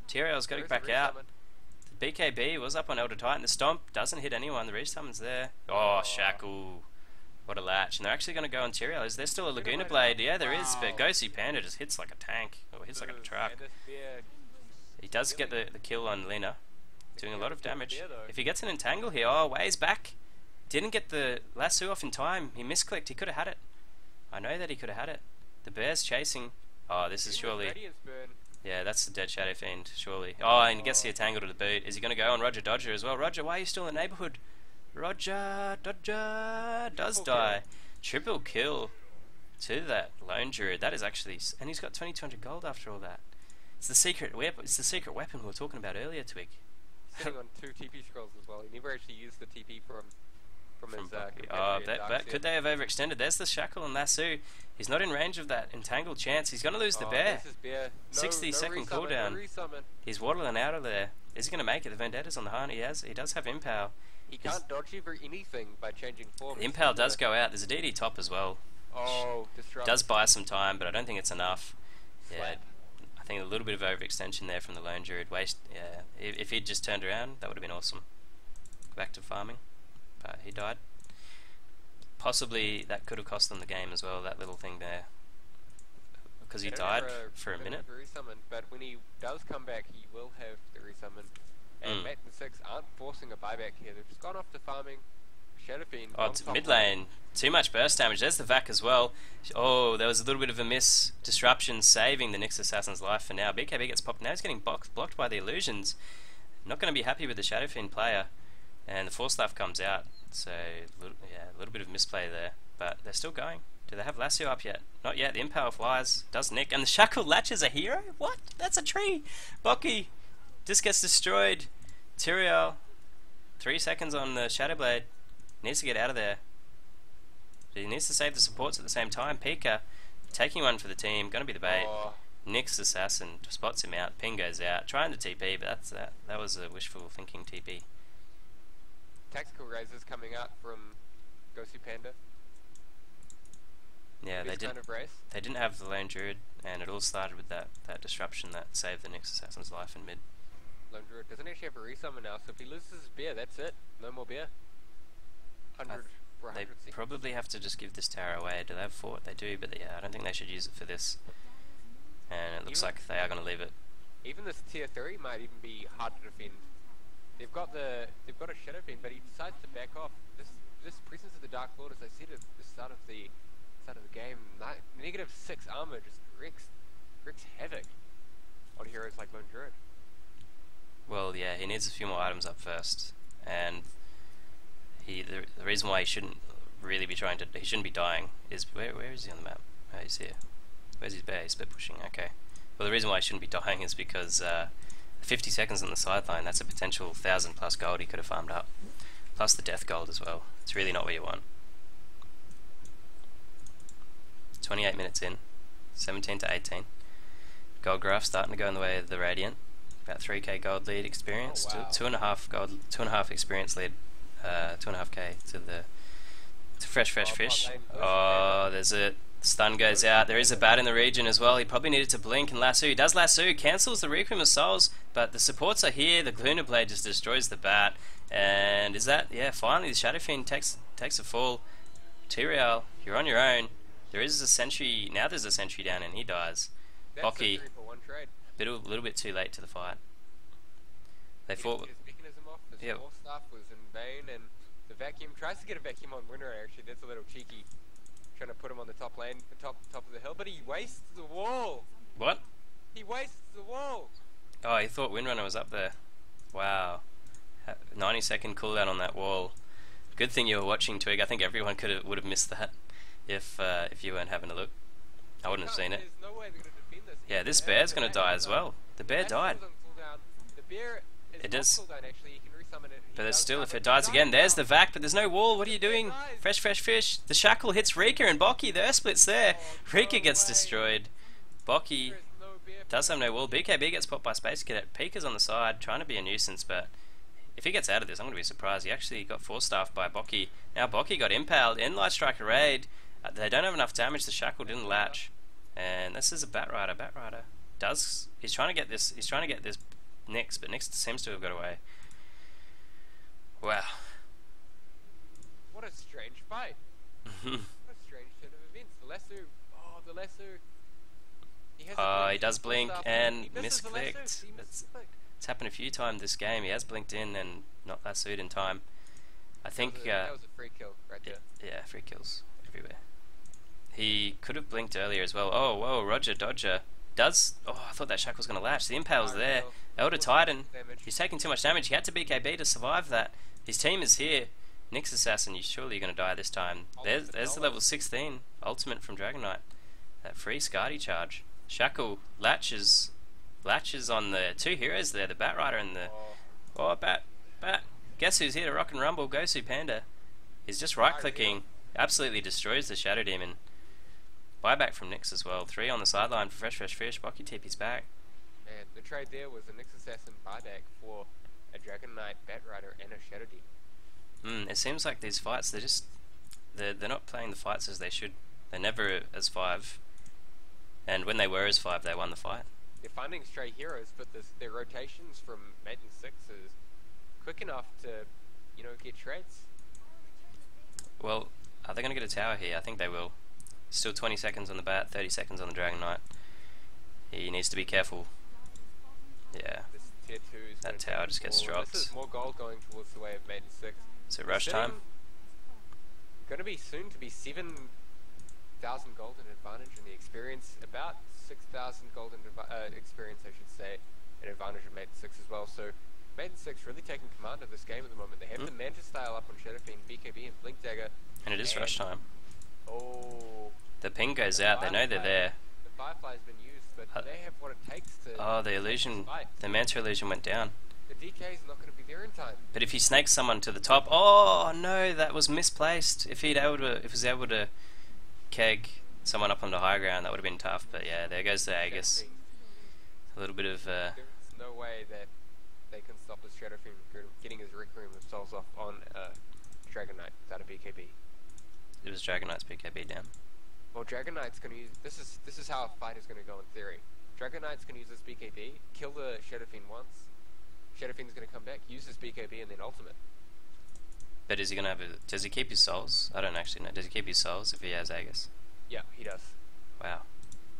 Tyrael's got to get back out. The BKB was up on Elder Titan. The Stomp doesn't hit anyone. The Resummon's there. Oh, Shackle. What a latch. And they're actually going to go on Tyrael. Is there still a Laguna Blade? Yeah, there is. But Ghosty Panda just hits like a tank. Or hits like a truck. He does get the kill on Lina. Doing a lot of damage. If he gets an entangle here, oh, Way's back. Didn't get the lasso off in time. He misclicked. He could have had it. I know that he could have had it. The bear's chasing. Oh, this is surely... Yeah, that's the dead Shadow Fiend, surely. Oh, and he gets the entangle to the boot. Is he going to go on Roger Dodger as well? Roger, why are you still in the neighbourhood? Roger Dodger does die. Triple kill to that lone druid. That is actually... And he's got 2200 gold after all that. It's the secret weapon. It's the secret weapon we were talking about earlier, Twig. Sitting on 2 TP scrolls as well. He never actually used the TP from his could they have overextended? There's the Shackle and Lasso. He's not in range of that entangled chance. He's going to lose the bear. 60-second cooldown. He's waddling out of there. Is he going to make it? The Vendetta's on the hunt. He does have Impale. He can't dodge over anything by changing form. The Impale does go out. There's a DD top as well. Oh, disrupt. Does buy some time, but I don't think it's enough. Yeah, I think a little bit of overextension there from the lone druid. Yeah, if he'd just turned around, that would have been awesome. Back to farming. But he died. Possibly that could have cost them the game as well, that little thing there. Because he died for a minute. But when he does come back, he will have the resummon. And MI6 aren't forcing a buyback here. They've just gone off to farming. Shadow Fiend. Oh, it's mid lane. Too much burst damage. There's the Vac as well. Oh, there was a little bit of a miss. Disruption saving the Nyx Assassin's life for now. BKB gets popped. Now he's getting blocked by the illusions. Not going to be happy with the Shadow Fiend player. And the Force Life comes out. So, yeah, a little bit of misplay there. But they're still going. Do they have Lasso up yet? Not yet. The Impale flies. Does nick. And the Shackle latches a hero? What? That's a tree. Bocky just gets destroyed. Tyrael. 3 seconds on the Shadow Blade. Needs to get out of there. He needs to save the supports at the same time. Pika taking one for the team. Going to be the bait. Nyx Assassin spots him out. Ping goes out. Trying to TP, but that was a wishful thinking TP. Tactical razors coming out from Ghosty Panda. Yeah, they didn't have the lone druid, and it all started with that disruption that saved the Nyx Assassin's life in mid. Lone druid doesn't actually have a resummon now, so if he loses his bear, that's it. No more bear. 100 for 100 They probably have to just give this tower away. Do they have fort? They do, but yeah, I don't think they should use it for this. And it looks like they are going to leave it. Even this tier 3 might even be hard to defend. They've got a Shadow Fiend, but he decides to back off. This presence of the Dark Lord, as I said at the start of the game, -6 armor just wreaks havoc on heroes like Lone Druid. Well, yeah, he needs a few more items up first, and the reason why he shouldn't really be he shouldn't be dying is where is he on the map? Oh, he's here. Where's his bear? He's split pushing. Okay. Well, the reason why he shouldn't be dying is because 50 seconds on the sideline, that's a potential 1,000 plus gold he could have farmed up. Plus the death gold as well. It's really not what you want. 28 minutes in. 17 to 18. Gold graph starting to go in the way of the Radiant. About 3k gold lead experience. Oh, wow. 2.5 experience lead. 2.5k to Fresh Fish. Oh, there's a stun goes out. There is a bat in the region as well. He probably needed to blink and lasso. He does lasso, cancels the Requiem of Souls, but the supports are here. The Luna Blade just destroys the bat. And is that, yeah, finally the Shadow Fiend takes a fall. T-Real, you're on your own. There is a sentry, now there's a sentry down and he dies. That's a Bocky, 3-for-1 trade. a little bit too late to the fight. They fought. His mechanism off, his Yeah. wall stuff was in vain, and the vacuum tries to get a vacuum on Winner. Actually, that's a little cheeky, trying to put him on the top lane, the top of the hill, but he wastes the wall. What? He wastes the wall. Oh, he thought Windrunner was up there. Wow. 90-second cooldown on that wall. Good thing you were watching, Twig. I think everyone would have missed that if you weren't having a look. I wouldn't have seen it. There's no way they're gonna defend this. Yeah, this bear's gonna die as well. The bear died. The bear is It not does. cooldown, actually. You can resummon it. But there's still, if it dies again, there's the vac, but there's no wall. What are you doing? Fresh fish. The shackle hits Rika and Bocky. The Earthsplit's there. Rika gets destroyed. Bocky does have no wall. BKB gets popped by Space Cadet. Pika's on the side, trying to be a nuisance, but if he gets out of this, I'm going to be surprised. He actually got 4-staffed by Bocky. Now Bocky got impaled in Light Striker raid. They don't have enough damage. The shackle didn't latch, and this is a Batrider. Batrider he's trying to get this. He's trying to get this Nyx, but Nyx seems to have got away. Wow. What a strange fight. What a strange turn of events. The lasso. He does blink and He misses the lasso. misclicked. He misses the click. It's happened a few times this game. He has blinked in and not lassoed in time. I think That was a free kill right there. yeah, free kills everywhere. He could have blinked earlier as well. Oh, whoa, Roger Dodger does. Oh, I thought that shackle was going to latch. The impale's there. Elder Titan. He's taking too much damage. He had to BKB to survive that. His team is here. Nyx Assassin, you surely you're going to die this time. There's the level 16 ultimate from Dragon Knight. That free Scardy charge. Shackle latches on the two heroes there, the Batrider and the Bat. Guess who's here to rock and rumble? Gosu Panda. He's just right clicking, absolutely destroys the Shadow Demon. Buyback from Nyx as well. 3 on the sideline for Fresh Fish. Bocky TP's back. Man, the trade there was a Nyx Assassin buyback for a Dragon Knight, Batrider, and a Shadow Demon. It seems like these fights, they're not playing the fights as they should. They're never as 5, and when they were as 5, they won the fight. They're finding stray heroes, but their rotations from MI6 is quick enough to, get trades. Well, are they going to get a tower here? I think they will. Still 20 seconds on the bat, 30 seconds on the Dragon Knight. He needs to be careful. Yeah. This tier 2 is That tower just gets dropped. This is more gold going towards the way of MI6. Is it rush time? Going to be soon to be 7,000 gold in advantage in the experience, about 6,000 gold in experience, I should say, an advantage of MI6 as well. So MI6 really taking command of this game at the moment. They have the Manta style up on Shadowfiend, BKB, and Blink Dagger. And it is rush time. Oh. The ping goes out, they know they're there. The Firefly's been used, but do they have what it takes to... Oh, the illusion, the Manta illusion went down. The DK is not going to be there in time. But if he snakes someone to the top, oh no, that was misplaced. If he was able to keg someone up on the high ground, that would have been tough. But yeah, there goes the Aegis. A little bit of. There's no way that they can stop this Shadowfiend from getting his Requiem of Souls off on Dragon Knight without a BKB. It was Dragon Knight's BKB down. Well, Dragon Knight's going to use... This is how a fight is going to go in theory. Dragon Knight's going to use this BKB, kill the Shadowfiend once. Shadowfiend's going to come back, use his BKB, and then ultimate. But is he going to have a... Does he keep his souls? I don't actually know. Does he keep his souls if he has Aegis? Yeah, he does. Wow.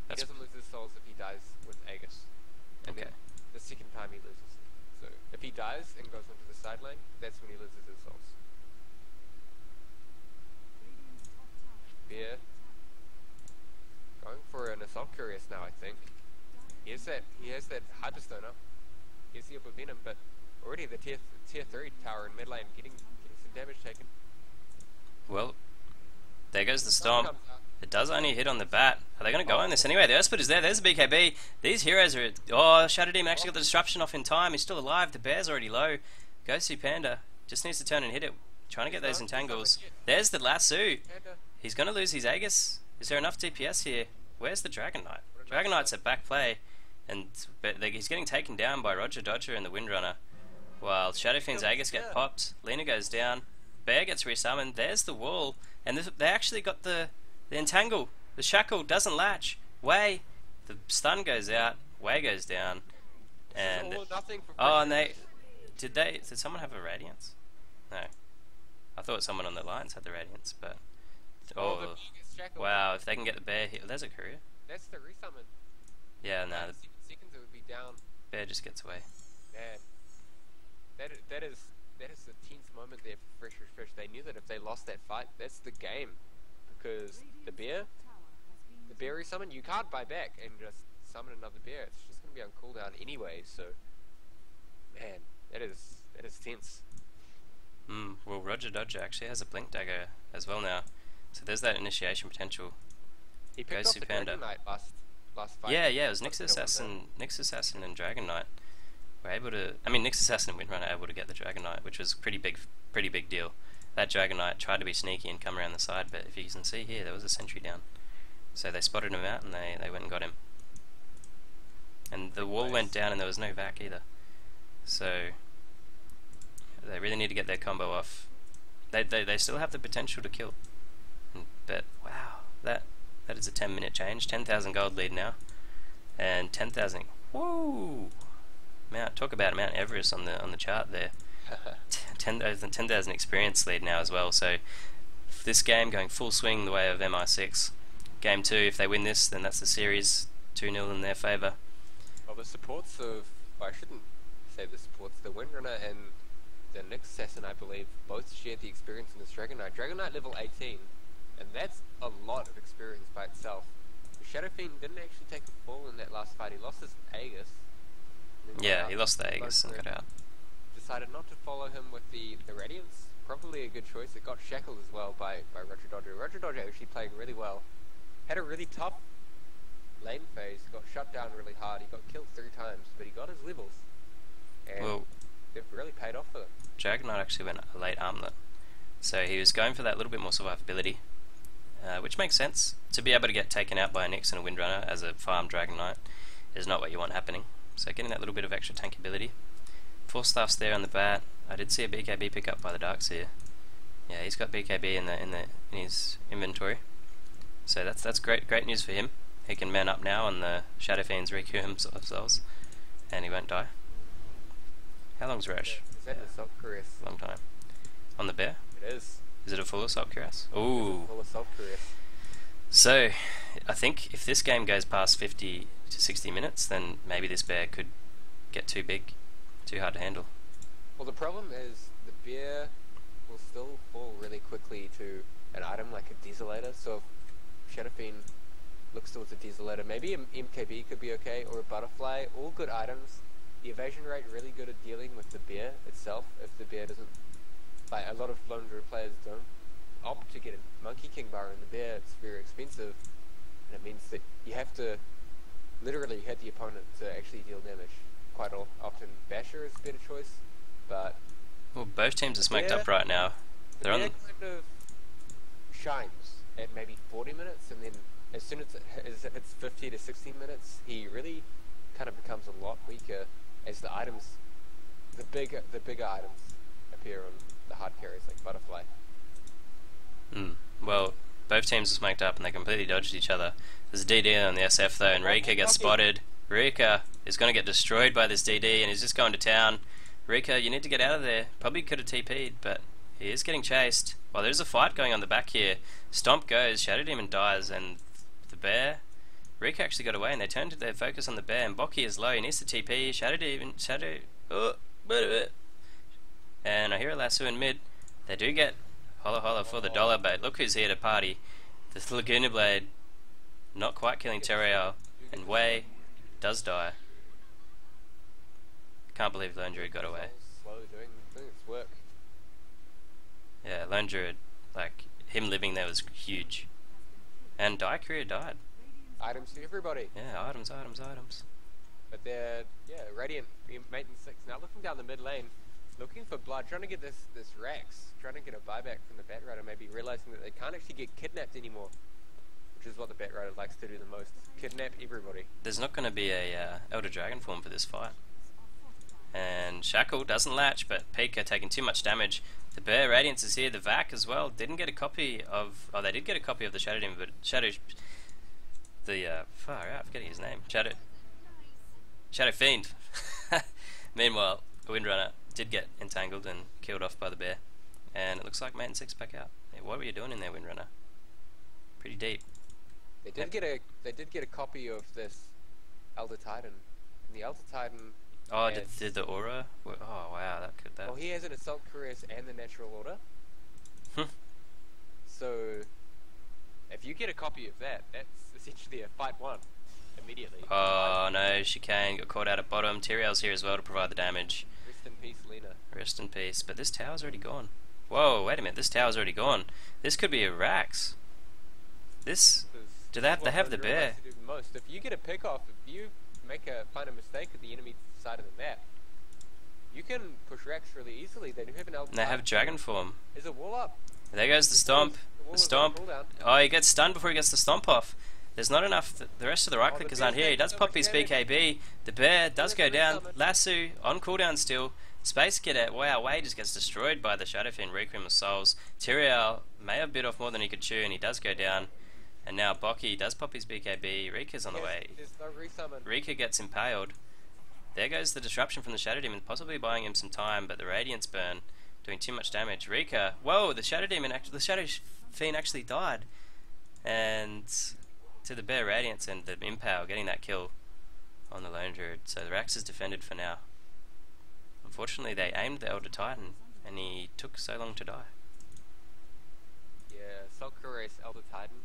He doesn't lose his souls if he dies with Aegis. And then the second time he loses. So if he dies and goes onto the side lane, that's when he loses his souls. Beer. Going for an Assault Curious now, I think. He has that Hyperstone up. He has the Upper Venom, but already the tier 3 tower in mid lane getting some damage taken. Well, there goes the Stomp. It does only hit on the bat. Are they going to go on this anyway? The Earthsplit is there. There's the BKB. These heroes are... Oh, Shadow Demon actually got the disruption off in time. He's still alive. The bear's already low. Gosu Panda just needs to turn and hit it. Trying to get those entangles. There's the lasso. He's going to lose his Aegis. Is there enough DPS here? Where's the Dragon Knight? Dragon Knight's at back play. But he's getting taken down by Roger Dodger and the Windrunner. While Shadowfiend's Aegis get popped. Lena goes down. Bear gets resummoned. There's the wall. And they actually got the entangle. The shackle doesn't latch. Way. The stun goes out. Way goes down. And did someone have a Radiance? No. I thought someone on the Lions had the Radiance, but Oh, the Oh, biggest shackle. wow, if they can get the bear here. There's a courier. That's the resummon. Yeah, no, the 7 seconds it would be down. bear just gets away. Man, that is a tense moment there for Freshers Fish. They knew that if they lost that fight, that's the game, because the bear resummon, you can't buy back and just summon another bear. It's just gonna be on cooldown anyway. So, man, that is tense. Well, Roger Dodger actually has a blink dagger as well now, so there's that initiation potential. He picked Goes up the to Panda. Dragon Knight last fight. Yeah, it was Nyx Kill him Assassin and Dragon Knight were able to. I mean, Nyx Assassin and Windrunner able to get the Dragon Knight, which was pretty big deal. That Dragon Knight tried to be sneaky and come around the side, but if you can see here, there was a sentry down, so they spotted him out and they went and got him. And the wall went down and there was no vac either, so they really need to get their combo off. They still have the potential to kill, but wow, that is a 10-minute change. 10,000 gold lead now, and 10,000. Whoa! Talk about Mount Everest on the chart there. 10,000 experience lead now as well. So this game going full swing the way of MI6. Game 2, if they win this, then that's the series 2-0 in their favour. Well, the supports of, I shouldn't say the supports, the Windrunner and the Nyx Assassin, I believe, both shared the experience in this Dragon Knight. Dragon Knight level 18, and that's a lot of experience by itself. The Shadow Fiend didn't actually take a fall in that last fight. He lost his Aegis. Yeah, he lost the Aegis and got out. Decided not to follow him with the Radiance. Probably a good choice. It got shackled as well by Roger Dodger. Roger Dodger actually playing really well. Had a really tough lane phase. Got shut down really hard. He got killed 3 times, but he got his levels. And Well, they've really paid off for them. Dragon Knight actually went a late armlet, so he was going for that little bit more survivability, which makes sense. To be able to get taken out by a Nyx and a Windrunner as a farm Dragon Knight is not what you want happening. So getting that little bit of extra tankability. 4 staffs there on the bat. I did see a BKB pick up by the Darkseer. Yeah, he's got BKB in his inventory. So that's great news for him. He can man up now, and the Shadow Fiends requeue themselves, and he won't die. How long's Roche? Is that an assault cuirass? Long time. On the bear? It is. Is it a full assault cuirass? Ooh. Full assault cuirass. So, I think if this game goes past 50 to 60 minutes, then maybe this bear could get too big, too hard to handle. Well, the problem is the bear will still fall really quickly to an item like a Desolator. So if Shadow Fiend looks towards a Desolator, maybe an MKB could be okay, or a Butterfly. All good items. The evasion rate really good at dealing with the bear itself. If the bear doesn't, like a lot of Lone Druid players don't opt to get a Monkey King bar in the bear. It's very expensive, and it means that you have to literally hit the opponent to actually deal damage. Quite often, Basher is a better choice, but Well, both teams are smoked up right now. They're on. kind of shines at maybe 40 minutes, and then as soon as it's 50 to 60 minutes, he really kind of becomes a lot weaker as the items, the bigger items appear on the hard carries like Butterfly. Well, both teams are smoked up and they completely dodged each other. There's a DD on the SF though, and Rika gets spotted. Rika is going to get destroyed by this DD, and he's just going to town. Rika, you need to get out of there. Probably could have TP'd, but he is getting chased. Well, there's a fight going on the back here. Stomp goes, Shadow Demon dies, and the bear. Rika actually got away, and they turned their focus on the bear, and Bocky is low. He needs to TP. And I hear a lasso in mid. They do get holla for the dollar, but look who's here to party. The Laguna Blade not quite killing Teriel, and Wei does die. Can't believe Lone Druid got away. Slow doing its work. Yeah, Lone Druid, like, him living there was huge. And Daikria died. Items to everybody. Yeah, items. But they're, Radiant, Maintenance 6. Now looking down the mid lane, looking for blood, trying to get this Rax, trying to get a buyback from the Bat Rider, maybe realizing that they can't actually get kidnapped anymore, which is what the Bat Rider likes to do the most. Kidnap everybody. There's not going to be a Elder Dragon form for this fight. And Shackle doesn't latch, but Pika taking too much damage. The Bear Radiance is here, the Vac as well. Didn't get a copy of... Oh, they did get a copy of the Shadow Demon, but Shadow... far out, forgetting his name. Shadow Fiend. Meanwhile, a Windrunner did get entangled and killed off by the bear. And it looks like Mate and 6 back out. Yeah, what were you doing in there, Windrunner? Pretty deep. They did get a copy of this Elder Titan, and the Elder Titan. Oh, did the aura? Oh wow, that. Well, he has an Assault Cuirass and the Natural Order. So, if you get a copy of that, that's essentially a fight one immediately. Oh no, Chicane got caught out at bottom. Tyrael's here as well to provide the damage. Rest in peace, Lena. Rest in peace. But this tower's already gone. Whoa, wait a minute. This tower's already gone. This could be a Rax. This. Do they have the bear? To do the most. If you get a pick off, if you find a mistake at the enemy side of the map, you can push Rax really easily. They do have an Elder. They have Dragon Form. There's a wall up. There goes the stomp. The stomp. Oh, he gets stunned before he gets the stomp off. There's not enough. The rest of the right clickers aren't here. He does pop his BKB. The bear does go down. Lasso on cooldown still. Space Cadet. Wow, Wade just gets destroyed by the Shadow Fiend Requiem of Souls. Tyrael may have bit off more than he could chew, and he does go down. And now Boki does pop his BKB. Rika's on the way. There's no resummon. Rika gets impaled. There goes the disruption from the Shadow Demon, possibly buying him some time, but the Radiance Burn doing too much damage. Rika, whoa, the Shadow Demon, the Shadow Fiend actually died. And to the Bear Radiance and the Impale getting that kill on the Lone Druid. So the Rax is defended for now. Unfortunately, they aimed the Elder Titan, and he took so long to die. Yeah, Assault Cuirass Elder Titan.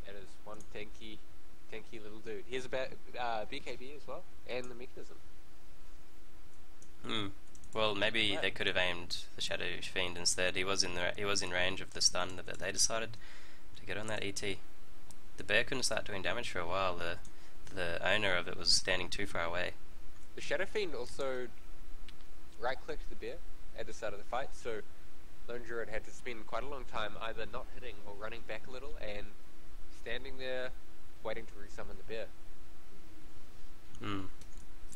That is one tanky little dude. He has a BKB as well, and the mechanism. Well, maybe they could have aimed the Shadow Fiend instead. He was in range of the stun, but they decided to get on that ET. The bear couldn't start doing damage for a while. The owner of it was standing too far away. The Shadow Fiend also right-clicked the bear at the start of the fight, so Lone Druid had to spend quite a long time either not hitting or running back a little and standing there waiting to resummon the bear.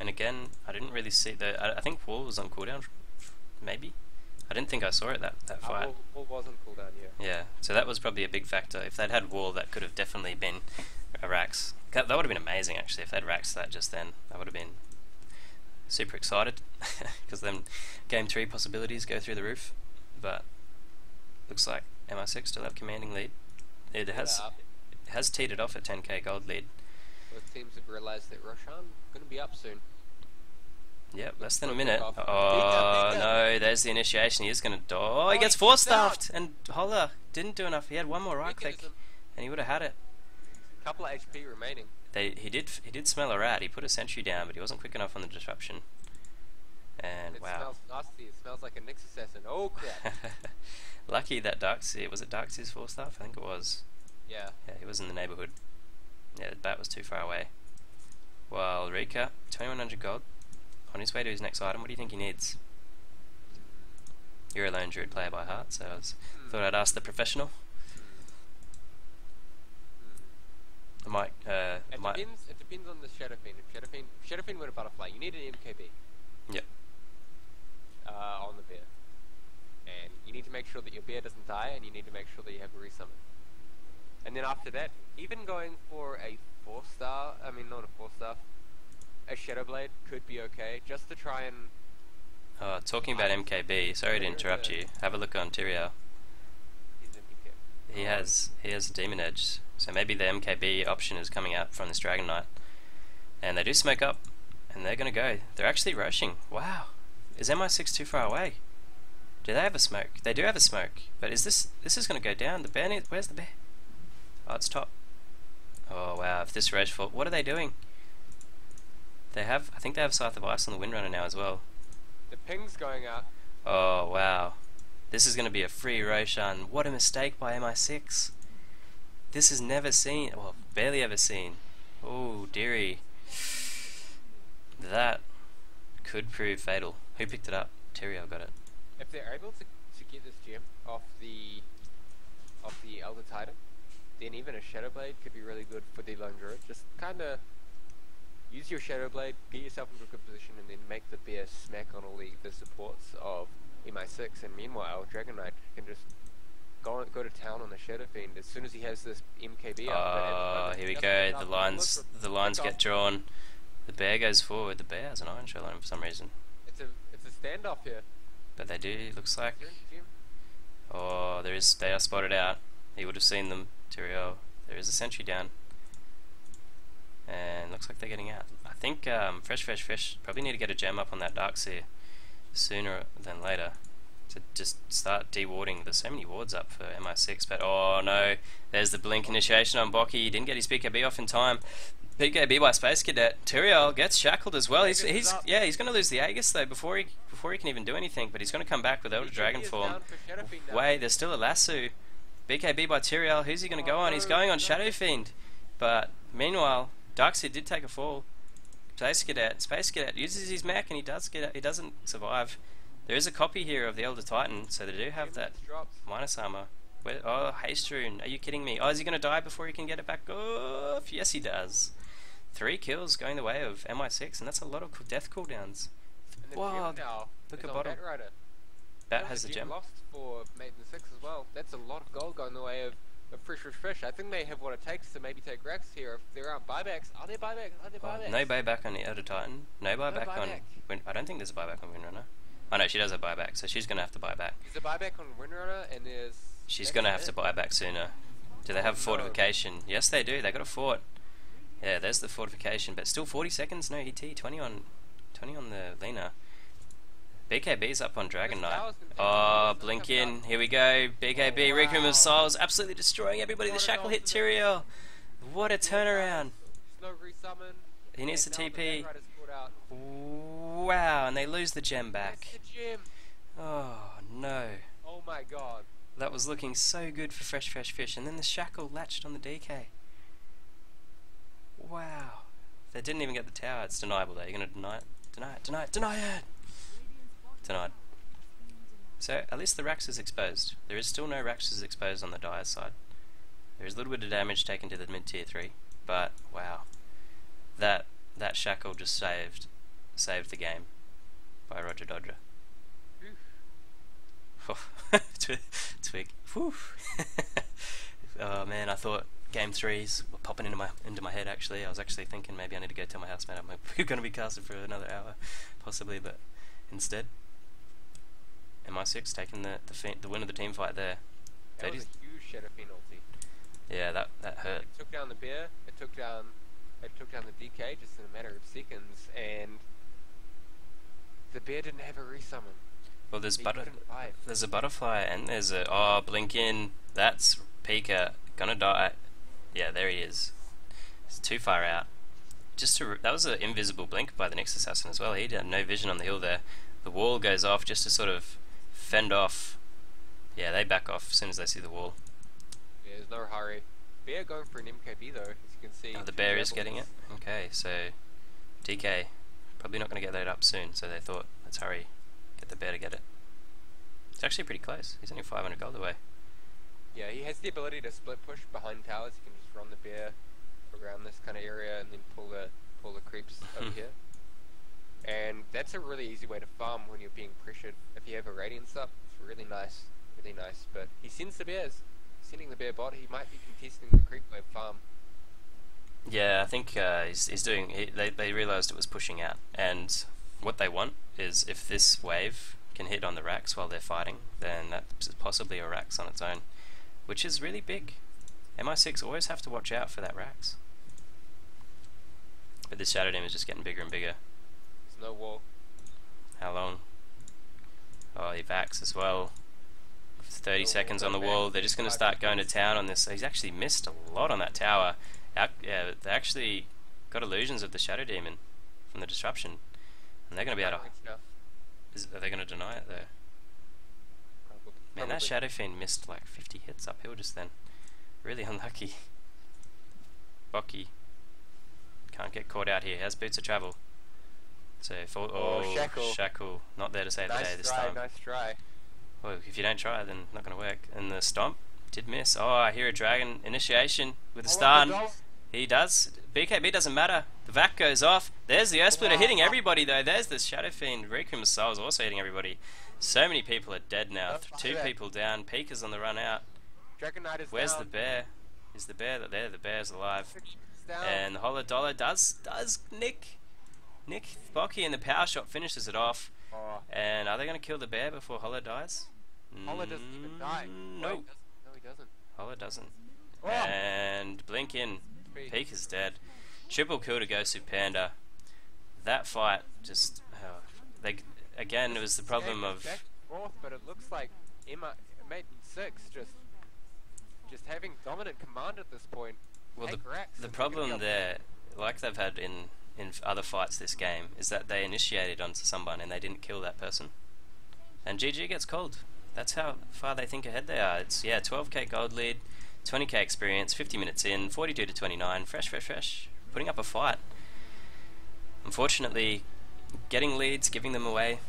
And again, I didn't really see I think Wall was on cooldown, maybe? I didn't think I saw it that fight. Wall was on cooldown, yeah. Yeah, so that was probably a big factor. If they'd had Wall, that could have definitely been a Rax. That would have been amazing, actually, if they'd Raxed that just then. I would have been super excited, because then Game 3 possibilities go through the roof. But looks like MI6 still have commanding lead. It has teed it off at 10k gold lead. Both teams have realised that Roshan going to be up soon. Yep, less than a minute. Oh no, there's the initiation. He is going to die. Oh, he gets 4-staffed, and Holler didn't do enough. He had one more right click, and he would have had it. Couple of HP remaining. He did smell a rat. He put a sentry down, but he wasn't quick enough on the disruption. And wow. It smells nasty. It smells like a Nyx assassin. Oh crap. Lucky that Darkseer, was it Darkseer's 4-staff? I think it was. Yeah. Yeah, he was in the neighbourhood. Yeah, the bat was too far away. While Rika, 2100 gold, on his way to his next item. What do you think he needs? You're a Lone Druid player by heart, so thought I'd ask the professional. I might. It depends on the Shadow Fiend. If Shadow Fiend were a butterfly, you need an MKB. Yep. On the bear, and you need to make sure that your bear doesn't die, and you need to make sure that you have a resummon. And then after that, even going for a 4-star, I mean not a 4-star, a Shadow Blade could be okay, just to try and... Talking about MKB, sorry to interrupt you, have a look on Tyrael. He has a Demon Edge, so maybe the MKB option is coming out from this Dragon Knight. And they do smoke up, and they're going to go. They're actually rushing. Wow. Is MI6 too far away? Do they have a smoke? They do have a smoke, but this is going to go down. The bear where's the bear? Oh, it's top. Oh wow, if this Roche fall, what are they doing? I think they have Scythe of Ice on the Windrunner now as well. The ping's going out. Oh wow. This is going to be a free Roshan. What a mistake by MI6. This is never seen, well, barely ever seen. Oh dearie. That could prove fatal. Who picked it up? Tyrael got it. If they're able to get this gem off the Elder Titan, then even a Shadow Blade could be really good for the Lone Druid. Just kinda use your Shadow Blade, get yourself into a good position, and then make the bear smack on all the supports of MI6, and meanwhile Dragon Knight can just go to town on the Shadow Fiend as soon as he has this MKB up. Oh, here we go, the lines get drawn. The bear goes forward. The bear has an Iron Shell on him for some reason. It's a standoff here. But they do, looks like. Oh, they are spotted out. He would have seen them. Tyrael. There is a sentry down. And looks like they're getting out. I think Fresh probably need to get a gem up on that Darkseer sooner than later to just start de-warding. There's so many wards up for MI6, but oh no, there's the blink initiation on Bocky. He didn't get his BKB off in time. BKB by Space Cadet. Tyrael gets shackled as well. He's going to lose the Aegis though before he can even do anything. But he's going to come back with Elder Dragon form. Wait, there's still a lasso. BKB by Tyrael. Who's he going to go on? He's going on Shadow Fiend. But meanwhile, Darkseer did take a fall. Space Cadet uses his mech and he doesn't survive. There is a copy here of the Elder Titan, so they do have that minus armor. Oh, Haste Rune, are you kidding me? Oh, is he going to die before he can get it back off? Yes, he does. 3 kills going the way of MI6, and that's a lot of death cooldowns. Wow, look at bottom. Bat has the gem. Lost for MI6 as well. That's a lot of gold going the way of Fresh. I think they have what it takes to maybe take Rex here. If there aren't buybacks, are there buybacks? No buyback on the Elder Titan. No buyback on... I don't think there's a buyback on Windrunner. Oh no, she does have buyback, so she's going to have to buy back. There's a buyback on Windrunner, and there's... She's going to have to buy back sooner. Do they have fortification? Yes, they do. They got a fort. Yeah, there's the fortification, but still 40 seconds. No ET. 20 on the Lena. BKB's up on Dragon Knight. Oh, blink in. Here we go. BKB, Requiem of Souls, absolutely destroying everybody. The shackle hit Tyrael. What a turnaround. He needs the TP. Wow, and they lose the gem back. Oh no. Oh my god. That was looking so good for Fresh Fish, and then the shackle latched on the DK. Wow. They didn't even get the tower. It's deniable though. You're going to deny it? Deny it. Denied. So at least the Rax is exposed. There is still no Raxes exposed on the Dire side. There is a little bit of damage taken to the mid tier 3, but wow. That shackle just saved the game by Roger Dodger. Twig. Whew. Oh man, I thought game 3s were popping into my head actually. I was actually thinking maybe I need to go tell my housemate I'm going to be casted for another hour, possibly, but instead, MI6 taking the win of the team fight there. That was a huge Shadow Fiend ulti. Yeah, that hurt. It took down the bear. It took down the DK just in a matter of seconds, and the bear didn't have a resummon. Well, there's a butterfly and there's a blink in. That's Pika gonna die. Yeah, there he is. It's too far out. That was an invisible blink by the Nyx assassin as well. He had no vision on the hill there. The wall goes off just to sort of fend off. Yeah, they back off as soon as they see the wall. Yeah, there's no hurry. Bear going for an MKB though, as you can see. Oh, the bear is getting it. Okay, so DK probably not going to get that up soon. So they thought, let's hurry, get the bear to get it. It's actually pretty close. He's only 500 gold away. Yeah, he has the ability to split push behind towers. You can just run the bear around this kind of area and then pull the creeps over here. And that's a really easy way to farm when you're being pressured. If you have a Radiance up, it's really nice. But he sends the bears. Sending the bear bot, he might be contesting the creep wave farm. Yeah, I think he's doing... They realised it was pushing out. And what they want is if this wave can hit on the Rax while they're fighting, then that's possibly a Rax on its own, which is really big. MI6 always have to watch out for that Rax. But this Shadow Demon is just getting bigger and bigger. There's no wall. How long? Oh, he vax as well. 30 seconds on the wall. They're just going to start going to town on this. He's actually missed a lot on that tower. Yeah, they actually got illusions of the Shadow Demon from the disruption, and they're going to be able to... Are they going to deny it though? Man, that Shadow Fiend missed like 50 hits uphill just then. Really unlucky. Bocky can't get caught out here. Has boots of travel. So Shackle not there to save the day this time. Nice try. Well, if you don't try, then not going to work. And the stomp did miss. Oh, I hear a dragon initiation with a stun. He does. BKB doesn't matter. The vac goes off. There's the Earth Splitter hitting everybody though. There's the Shadow Fiend. Requiem of Souls also hitting everybody. So many people are dead now. 2 people down. Pika's on the run out. Dragon Knight is Where's down. the bear? Is the bear there? The bear's alive. And the Hollow Dollar does Nick Bocky, and the power shot finishes it off. Oh. And are they going to kill the bear before Hollow dies? Hollow doesn't even die. No. No, he doesn't. Oh, it doesn't. Oh. And blink in. Peak is dead. Triple kill to Gosu Panda. That fight just... again, it was the problem of... Back and forth, but it looks like MI6 just having dominant command at this point. Well, the problem there, like they've had in other fights this game, is that they initiated onto someone and they didn't kill that person. And GG gets called. That's how far they think ahead they are. It's 12k gold lead, 20k experience, 50 minutes in, 42 to 29, fresh, putting up a fight. Unfortunately, getting leads, giving them away,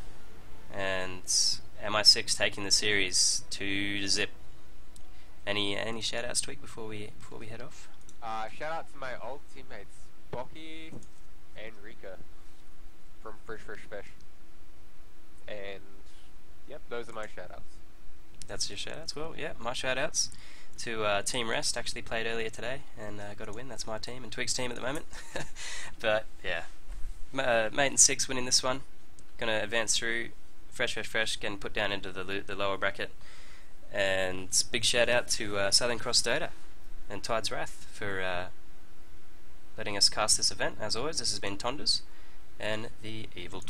and MI6 taking the series 2-0. Any shout outs, Tweak, before we head off? Shout out to my old teammates Bocky and Rika from Fresh Fish. And yep, those are my shout outs. That's your shout outs? Well, yeah, my shout outs to Team Rest, actually played earlier today and got a win. That's my team and Twig's team at the moment. But yeah, Mate and 6 winning this one. Gonna advance through. Fresh, getting put down into the lower bracket. And big shout out to Southern Cross Dota and Tide's Wrath for letting us cast this event. As always, this has been Tondas and the Evil